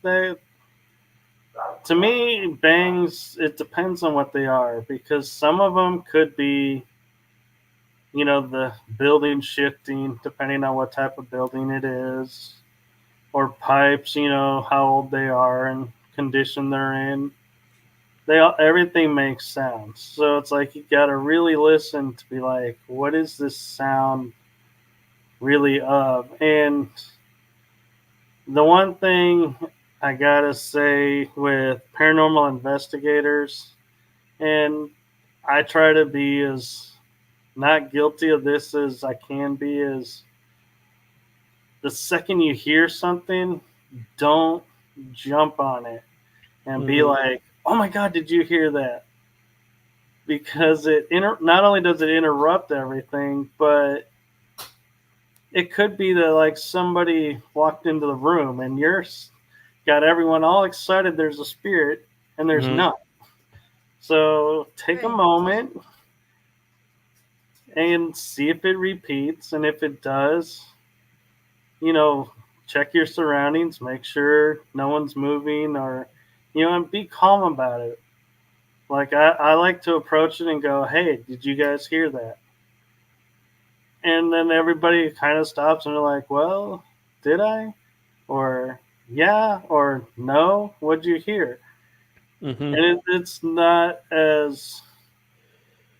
to me, bangs, it depends on what they are, because some of them could be the building shifting depending on what type of building it is, or pipes, how old they are and condition they're in. Everything makes sounds. So it's like you got to really listen to be like, what is this sound really of? And the one thing I gotta say with paranormal investigators, and I try to be as not guilty of this as I can be, is the second you hear something, don't jump on it and be like, "Oh my God, did you hear that?" Because not only does it interrupt everything, but it could be that like somebody walked into the room and you're got everyone all excited. There's a spirit, and there's not. So take a moment and see if it repeats, and if it does, check your surroundings, make sure no one's moving, or and be calm about it. Like I like to approach it and go, "Hey, did you guys hear that?" And then everybody kind of stops and they're like, "Well, did I?" Or "Yeah," or "No, what'd you hear?" And it's not as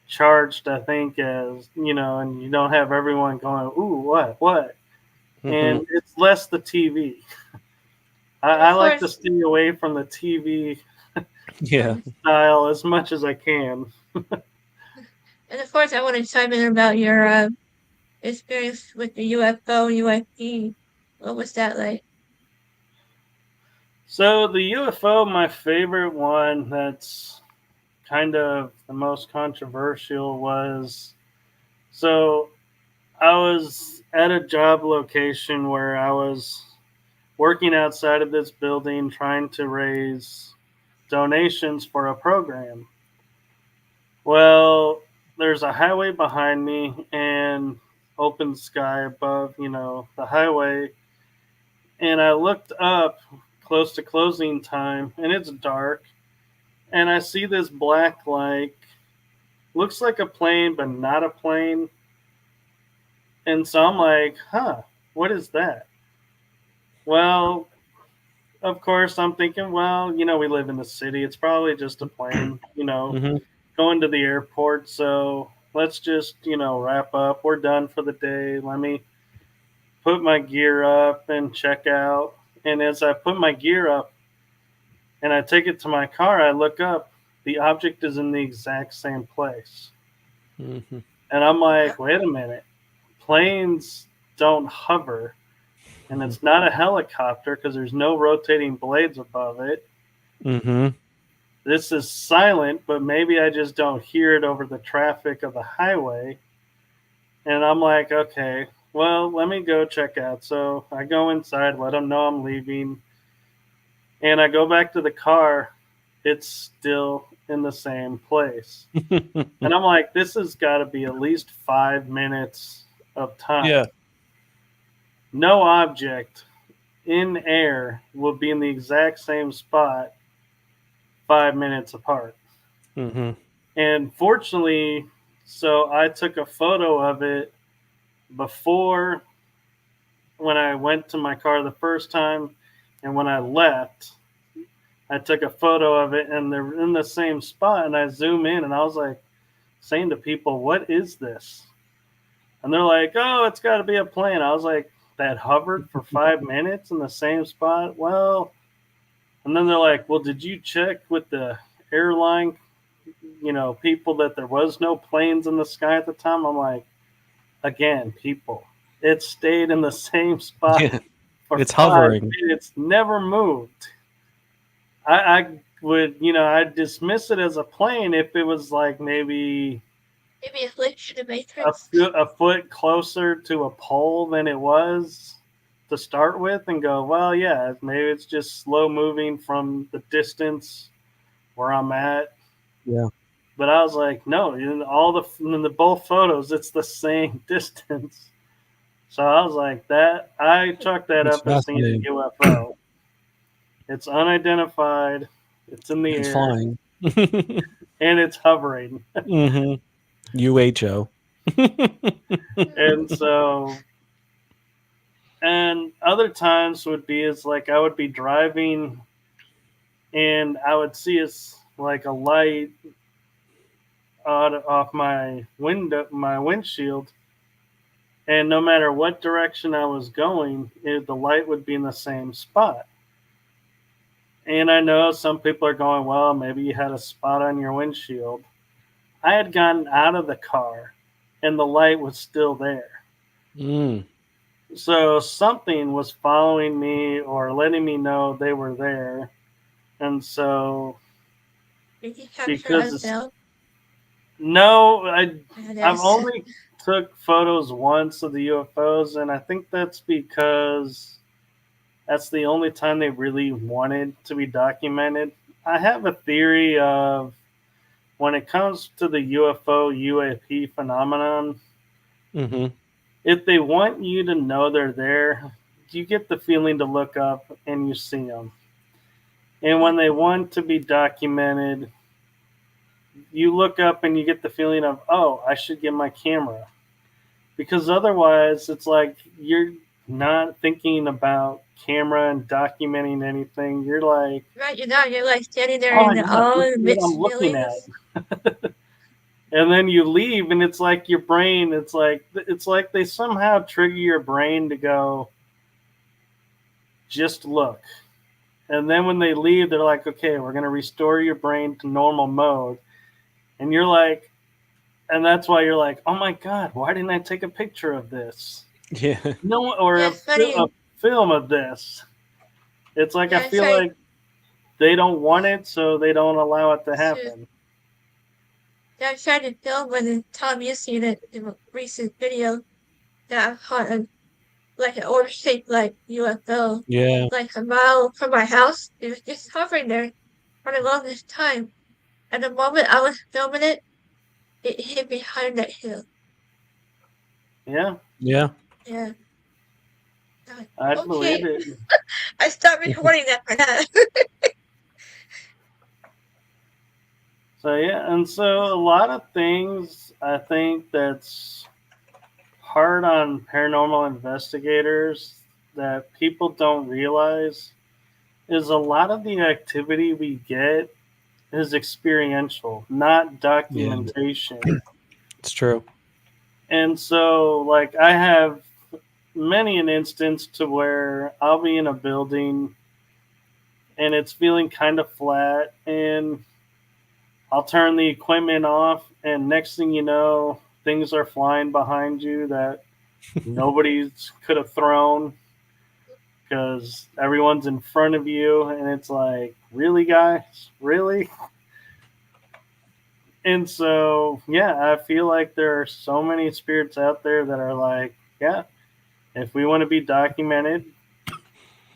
charged, I think, as and you don't have everyone going, "Ooh, what?" And it's less the TV. I like to stay away from the TV style as much as I can. And of course, I want to chime in about your experience with the UFO, UFP. What was that like? So the UFO, my favorite one that's kind of the most controversial was, so I was at a job location where I was working outside of this building trying to raise donations for a program. Well, there's a highway behind me and open sky above, the highway. And I looked up close to closing time and it's dark. And I see this black light. Looks like a plane, but not a plane. And so I'm like, what is that? Well, of course, I'm thinking, well, we live in the city. It's probably just a plane, going to the airport. So let's just, wrap up. We're done for the day. Let me put my gear up and check out. And as I put my gear up and I take it to my car, I look up. The object is in the exact same place. And I'm like, wait a minute. Planes don't hover. And it's not a helicopter because there's no rotating blades above it. This is silent, but maybe I just don't hear it over the traffic of the highway. And I'm like, okay, well, let me go check out. So I go inside, let them know I'm leaving. And I go back to the car. It's still in the same place. And I'm like, this has got to be at least 5 minutes of time. Yeah. No object in air will be in the exact same spot 5 minutes apart. And fortunately, so I took a photo of it before, when I went to my car the first time, and when I left, I took a photo of it, and they're in the same spot. And I zoom in, and I was like, saying to people, "What is this?" And they're like, "Oh, it's got to be a plane." I was like, that hovered for 5 minutes in the same spot? Well, and then they're like, "Well, did you check with the airline, people, that there was no planes in the sky at the time?" I'm like, again, people, it stayed in the same spot for it's 5 hovering. minutes, never moved. I would, I'd dismiss it as a plane if it was like maybe a glitch in the matrix, a foot closer to a pole than it was to start with, and go, well, yeah, maybe it's just slow moving from the distance where I'm at. Yeah. But I was like, no, in the both photos, it's the same distance. So I was like, I chalked that up as being a UFO. It's unidentified. It's in the air. Flying. And it's hovering. UHO. And so, and other times would be is like I would be driving and I would see us like a light off my window, my windshield, and no matter what direction I was going, the light would be in the same spot. And I know some people are going, well, maybe you had a spot on your windshield. I had gotten out of the car and the light was still there. Mm. So something was following me or letting me know they were there. And so Did you capture because a film? no, I've Yes. only took photos once of the UFOs, and I think that's because that's the only time they really wanted to be documented. I have a theory of when it comes to the UFO UAP phenomenon, Hmm. if they want you to know they're there, you get the feeling to look up and you see them. And when they want to be documented, you look up and you get the feeling of, oh, I should get my camera. Because otherwise, it's like you're not thinking about camera and documenting anything. You're like, Right, you're like standing there oh in my the God, look all at what mixed I'm looking at. feelings. And then you leave and it's like your brain, it's like they somehow trigger your brain to go, just look. And then when they leave, they're like, okay, we're going to restore your brain to normal mode. And you're like, and that's why you're like, oh my God, why didn't I take a picture of this? Yeah. No, or Yeah, a, it's funny. a film of this. It's like I Yeah, feel like they don't want it, so they don't allow it to happen. I tried to film when Tom you seen it in a recent video that I caught like an orb shaped like UFO, Yeah. like a mile from my house. It was just hovering there for the longest time. And the moment I was filming it, it hit behind that hill. Yeah, Yeah. Yeah. Like, I believe okay. it. I stopped recording that for that. So yeah, and so a lot of things I think that's hard on paranormal investigators that people don't realize is a lot of the activity we get is experiential, not Yeah. documentation. It's true. And so, like, I have many an instance to where I'll be in a building and it's feeling kind of flat, and I'll turn the equipment off, and next thing you know, things are flying behind you that nobody could have thrown because everyone's in front of you, and it's like, really, guys, really? And so, yeah, I feel like there are so many spirits out there that are like, yeah, if we want to be documented,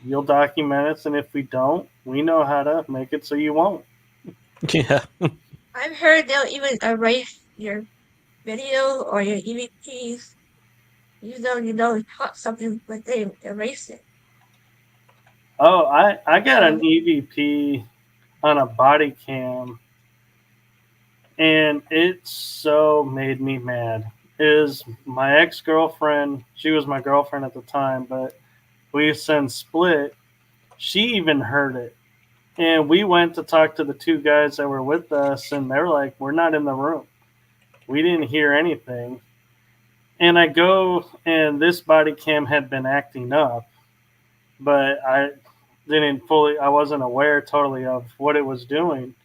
you'll document us, and if we don't, we know how to make it so you won't. Yeah. I've heard they'll even erase your video or your EVPs, even though you know you caught something, but they erase it. Oh, I got So, an EVP on a body cam, and it so made me mad. Is my ex girlfriend? She was my girlfriend at the time, but we since split. She even heard it, and we went to talk to the two guys that were with us, and they were like, "We're not in the room. We didn't hear anything." And I go, and this body cam had been acting up, but I wasn't aware totally of what it was doing.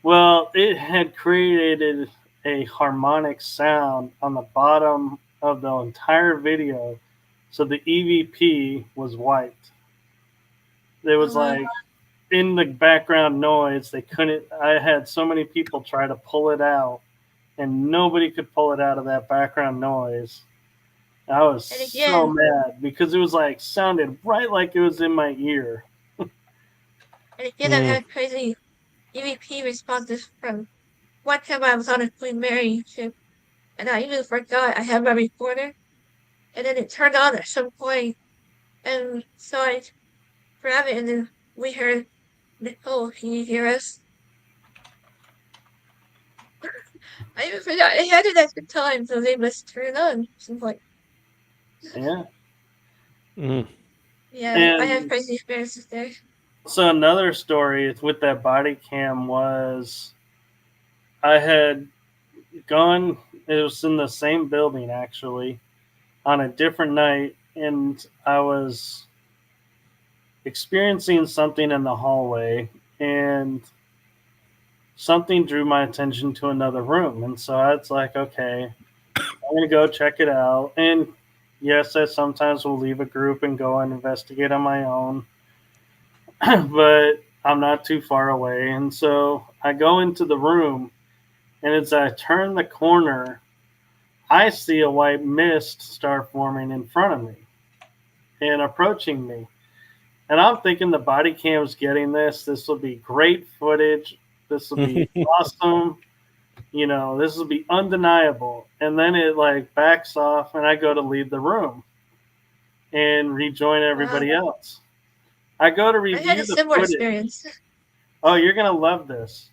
Well, it had created a harmonic sound on the bottom of the entire video, so the EVP was wiped. There was uh, like in the background noise, they couldn't. I had so many people try to pull it out, and nobody could pull it out of that background noise. I was and so again, mad because it was like sounded right like it was in my ear. I've Mm. had crazy EVP responses from one time I was on a Queen Mary ship, and I even forgot I had my recorder, and then it turned on at some point, and so I grabbed it, and then we heard, Nicole, can you hear us? I even forgot I had it at the time, so they must turn it on. So I'm like, Yeah. Mm. yeah, I have And crazy experiences there. so another story with that body cam was I had gone, it was in the same building actually, on a different night, and I was experiencing something in the hallway, and something drew my attention to another room. And so I was like, okay, I'm going to go check it out. And yes, I sometimes will leave a group and go and investigate on my own, but I'm not too far away. And so I go into the room, and as I turn the corner, I see a white mist start forming in front of me and approaching me. And I'm thinking the body cam's getting this. This will be great footage. This will be awesome. This will be undeniable. And then it like backs off, and I go to leave the room and rejoin Wow. everybody else. I go to I had review a the similar footage. experience. Oh, you're going to love this.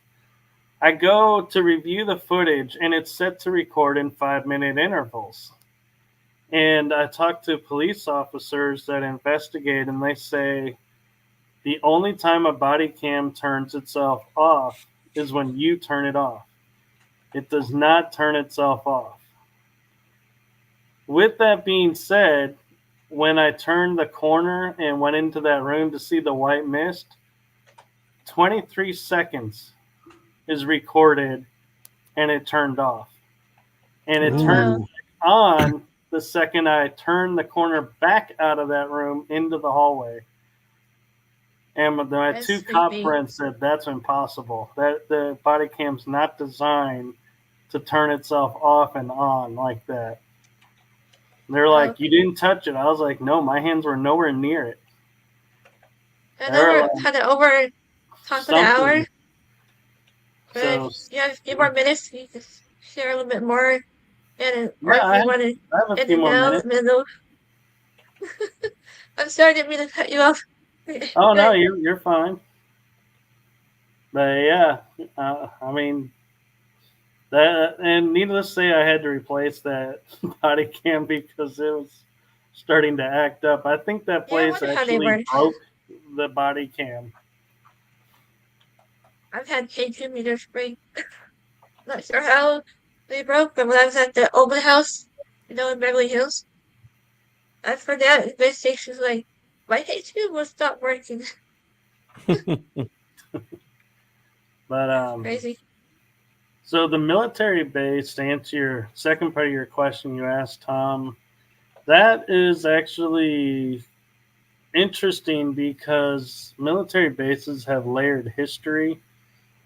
I go to review the footage, and it's set to record in 5-minute intervals. And I talk to police officers that investigate, and they say the only time a body cam turns itself off is when you turn it off. It does not turn itself off. With that being said, when I turned the corner and went into that room to see the white mist, 23 seconds is recorded and it turned off. And it Oh, turned wow. Ooh. on the second I turned the corner back out of that room into the hallway. And my That's two cop creepy. friends said that's impossible. That the body cam's not designed to turn itself off and on like that. They're Wow. like, you didn't touch it. I was like, no, my hands were nowhere near it. And They were over, like kind of over top of the hour, something. but So you have a few more minutes. You can share a little bit more, and or yeah, if you want to I have a end few it more now, minutes. and then I'm sorry, I didn't mean to cut you off. Oh no, But you're fine. But yeah, I mean that, and needless to say, I had to replace that body cam because it was starting to act up. I think that yeah, I place wonder how they actually work. broke the body cam. I've had K2 meters break. Not sure how they broke, but when I was at the open house, in Beverly Hills, I forgot the base station's like, my K2 will stop working. But That's crazy. so the military base, to answer your second part of your question, you asked Tom, that is actually interesting because military bases have layered history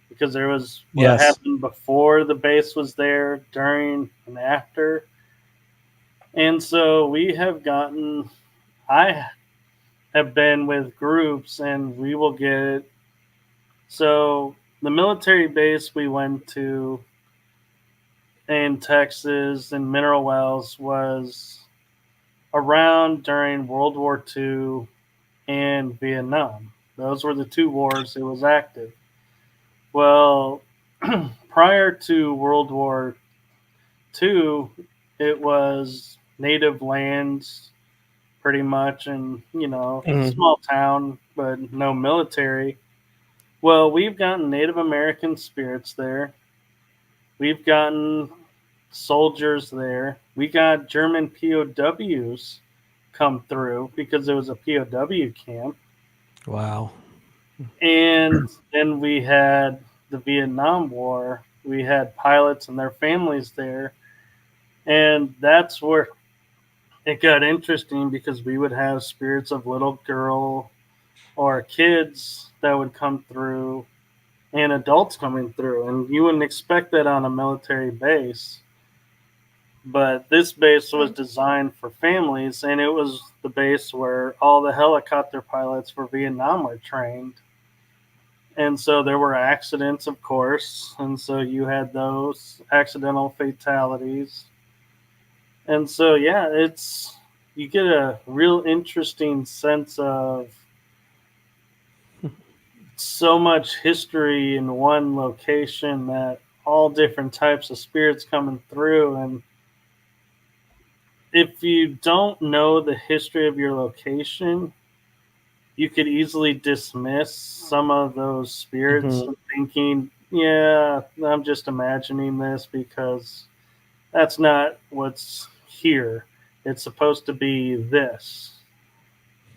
because there was what Yes. happened before the base was there, during, and after. And so I have been with groups, and we will get, so the military base we went to in Texas and Mineral Wells was around during World War II and Vietnam. Those were the two wars it was active. Well, prior to World War II, it was native lands pretty much, and Mhm. small town, but no military. Well, we've gotten Native American spirits there. We've gotten soldiers there. We got German POWs come through because it was a POW camp. Wow. And then we had the Vietnam War. We had pilots and their families there. And that's where it got interesting because we would have spirits of little girl or kids that would come through and adults coming through. And you wouldn't expect that on a military base. But this base was Hmm. designed for families, and it was the base where all the helicopter pilots for Vietnam were trained. And so there were accidents, of course, and so you had those accidental fatalities. And so, yeah, you get a real interesting sense of so much history in one location that all different types of spirits coming through. And if you don't know the history of your location, you could easily dismiss some of those spirits Hmm. thinking, yeah, I'm just imagining this because that's not what's here. It's supposed to be this.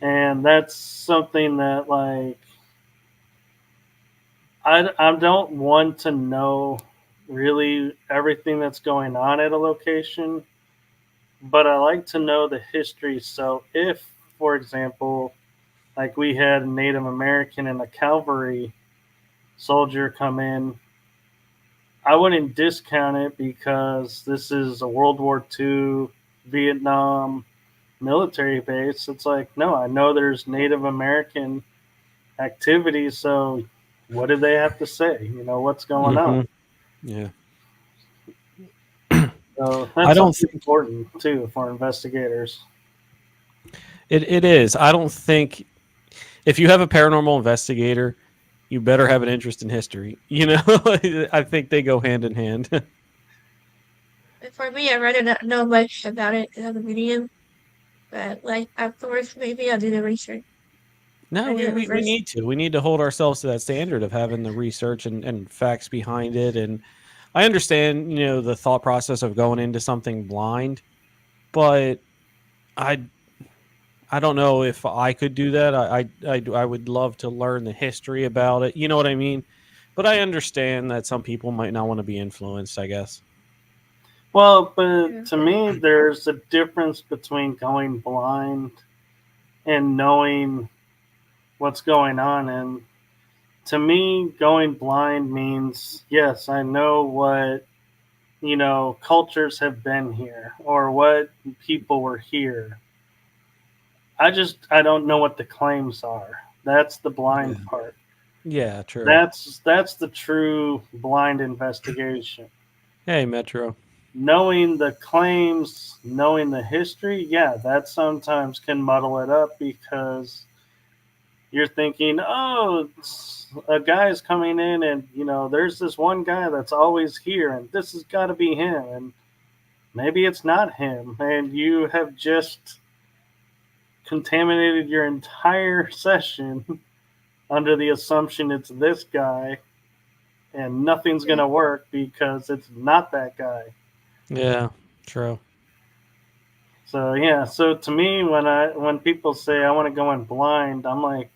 And that's something that, like, I don't want to know really everything that's going on at a location, but I like to know the history. So if, for example, like we had a Native American and a cavalry soldier come in, I wouldn't discount it because this is a World War II Vietnam military base. It's like, no, I know there's Native American activity, so what do they have to say? What's going on? Hmm. Yeah. So I that's don't something think important too for investigators. it is. I don't think if you have a paranormal investigator, you better have an interest in history. I think they go hand in hand. And for me, I'd rather not know much about it in the medium, but like afterwards, maybe I'll do the research. No, I do it we first. need to. We need to hold ourselves to that standard of having the research and facts behind it. And I understand, the thought process of going into something blind, but I I don't know if I could do that. I would love to learn the history about it. You know what I mean? But I understand that some people might not want to be influenced, I guess. Well, but Yeah. to me, there's a difference between going blind and knowing what's going on. And to me, going blind means, yes, I know what, cultures have been here or what people were here. I don't know what the claims are. That's the Yeah. blind part. Yeah, true. That's the true blind investigation. Hey, Metro. Knowing the claims, knowing the history, yeah, that sometimes can muddle it up because you're thinking, oh, a guy's coming in, and there's this one guy that's always here, and this has got to be him, and maybe it's not him, and you have just contaminated your entire session under the assumption it's this guy, and nothing's Yeah. gonna work because it's not that guy. Yeah, true. So yeah, so to me, when people say I want to go in blind, I'm like,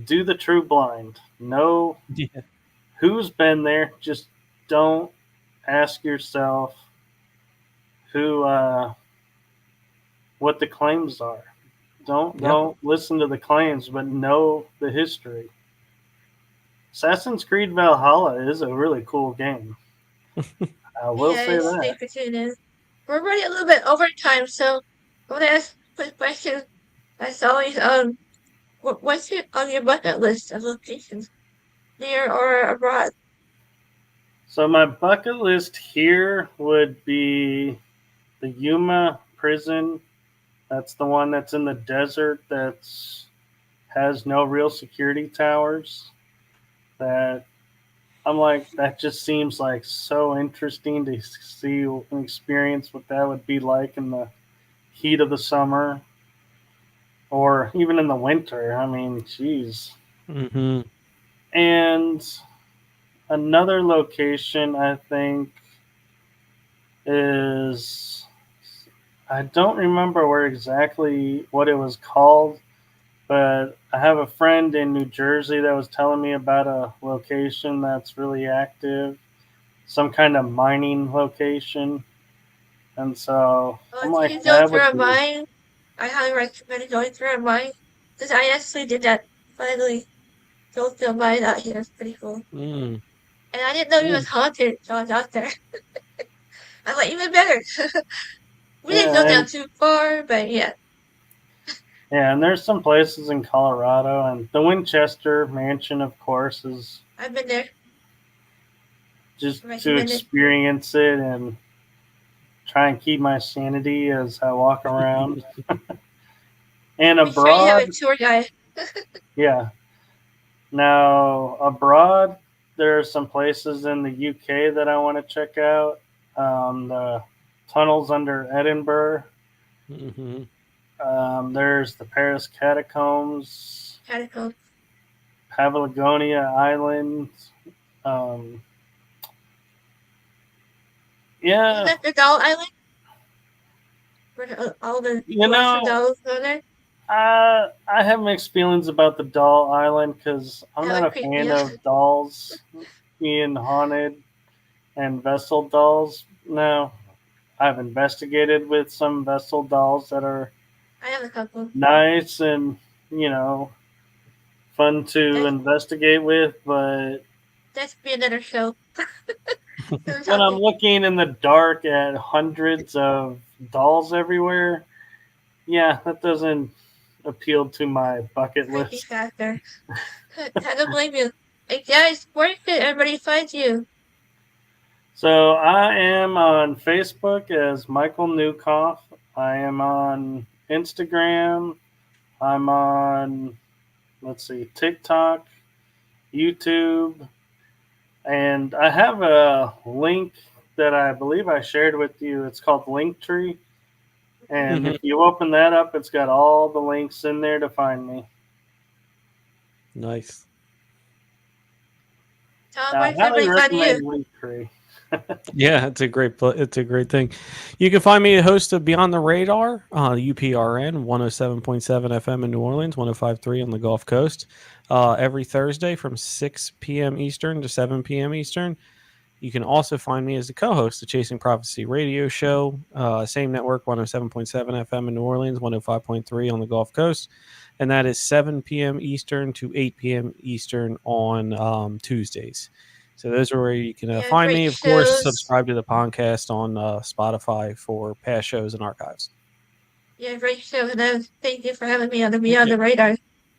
do the true blind. Know Yeah. who's been there. Just don't ask yourself who what the claims are. Don't Yep. don't listen to the claims, but know the history. Assassin's Creed Valhalla is a really cool game. I will Yeah, say it's that. safe to tune in. We're running a little bit over time, so I want to ask a quick question. As always, what's on your bucket list of locations, near or abroad? So my bucket list here would be the Yuma prison. That's the one that's in the desert that's has no real security towers. That I'm like, that just seems like so interesting to see and experience what that would be like in the heat of the summer or even in the winter. I mean, geez. Hmm. And another location I think is, I don't remember where exactly what it was called, but I have a friend in New Jersey that was telling me about a location that's really active, some kind of mining location. And so I'm If like, you go that through would a be, mine, I highly recommend going through a mine because I actually did that. Finally, go through a mine out here. It's pretty cool. Mm. And I didn't know he was Mm. haunted, so I was out there. I like even better. We didn't yeah, go down and too far, but yeah, yeah, and there's some places in Colorado, and the Winchester Mansion, of course, is I've been there. just I to recommend it. experience it and try and keep my sanity as I walk around. And Make sure you have a abroad, tour guide. yeah. Now abroad, there are some places in the UK that I want to check out. The tunnels under Edinburgh. Mm-hmm. There's the Paris catacombs, Catacomb. Pavlagonia Island. Um, Isn't yeah, that the Doll Island? Where all the you lots of know, dolls go there? I have mixed feelings about the doll island because I'm That not would a creep me fan out. of dolls being haunted and vessel dolls. No, I've investigated with some vessel dolls that are I have a couple. nice and you know fun to That's investigate with, but that's be another show. Another when I'm topic. looking in the dark at hundreds of dolls everywhere, yeah, that doesn't appeal to my bucket Creepy list. factor. I don't blame you. Hey guys, where can everybody find you? So I am on Facebook as Michael Newkopf. I am on Instagram. I'm on, let's see, TikTok, YouTube, and I have a link that I believe I shared with you. It's called Linktree. And Mm-hmm. if you open that up, it's got all the links in there to find me. Nice. Tom, I where can highly everybody find you? recommend Linktree. Yeah, it's a great thing. You can find me a host of Beyond the Radar, UPRN 107.7 FM in New Orleans, 105.3 on the Gulf Coast, every Thursday from 6 p.m. Eastern to 7 p.m. Eastern. You can also find me as the co-host of Chasing Prophecy radio show, same network, 107.7 FM in New Orleans, 105.3 on the Gulf Coast, and that is 7 p.m. Eastern to 8 p.m. Eastern on Tuesdays. So those are where you can Yeah, find great me. Of course, shows. subscribe to the podcast on Spotify for past shows and archives. Yeah, great show. And thank you for having me on the Beyond Yeah, the Radar.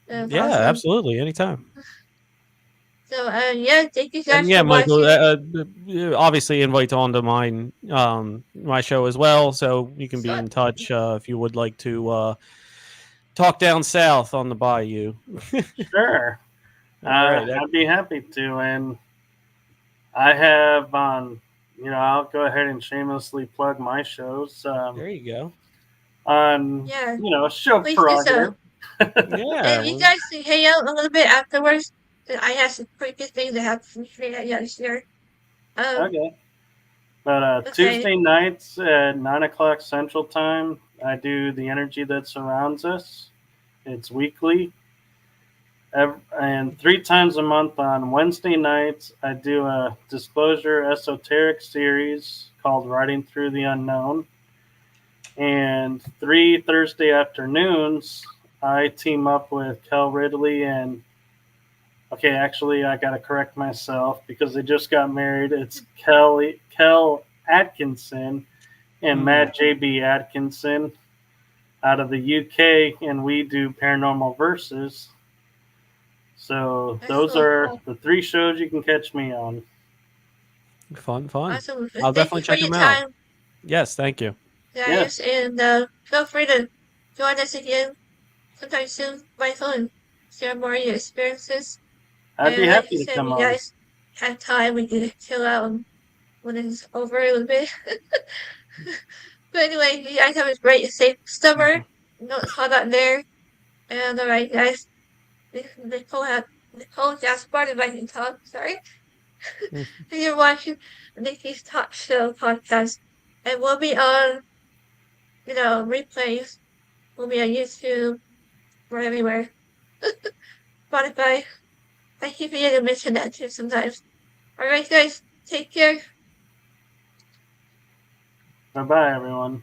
yeah, Awesome. absolutely, anytime. So, yeah, thank you And guys yeah, for Michael, watching. obviously invite on to mine, my show as well, so you can be So, in touch if you would like to talk down south on the bayou. Sure. All right, I'd be happy to. And I have I'll go ahead and shamelessly plug my shows there you go. on, yeah, show please do so. prerogative. Yeah, And you guys can hang out a little bit afterwards. 'Cause I have some creepy things that happen to me that you share. Okay. But Okay. Tuesday nights at 9 o'clock Central Time, I do The Energy That Surrounds Us. It's weekly. And 3 times a month on Wednesday nights, I do a disclosure esoteric series called Riding Through the Unknown. And 3 Thursday afternoons, I team up with Kel Ridley and, okay, actually, I got to correct myself because they just got married. It's Kel Atkinson and Matt J.B. Atkinson out of the UK, and we do Paranormal Versus. So That's those cool. are the 3 shows you can catch me on. fun. Awesome. I'll Thank you definitely for check your them out. time, Yes, thank you. guys. Yes, And feel free to join us again sometime soon by phone. Share more of your experiences. I'd be And like you happy to said, come we on. guys have time. We can chill out when it's over a little bit. But anyway, you guys have a great, safe summer. No, it's hot out there. And alright, guys. Nicole Gaspard, if I can talk, sorry. Mm. And you're watching Nikki's Talk Show podcast. And we'll be on, replays. We'll be on YouTube. We're everywhere. Spotify. I keep forgetting to mention that too sometimes. Alright, guys. Take care. Bye bye, everyone.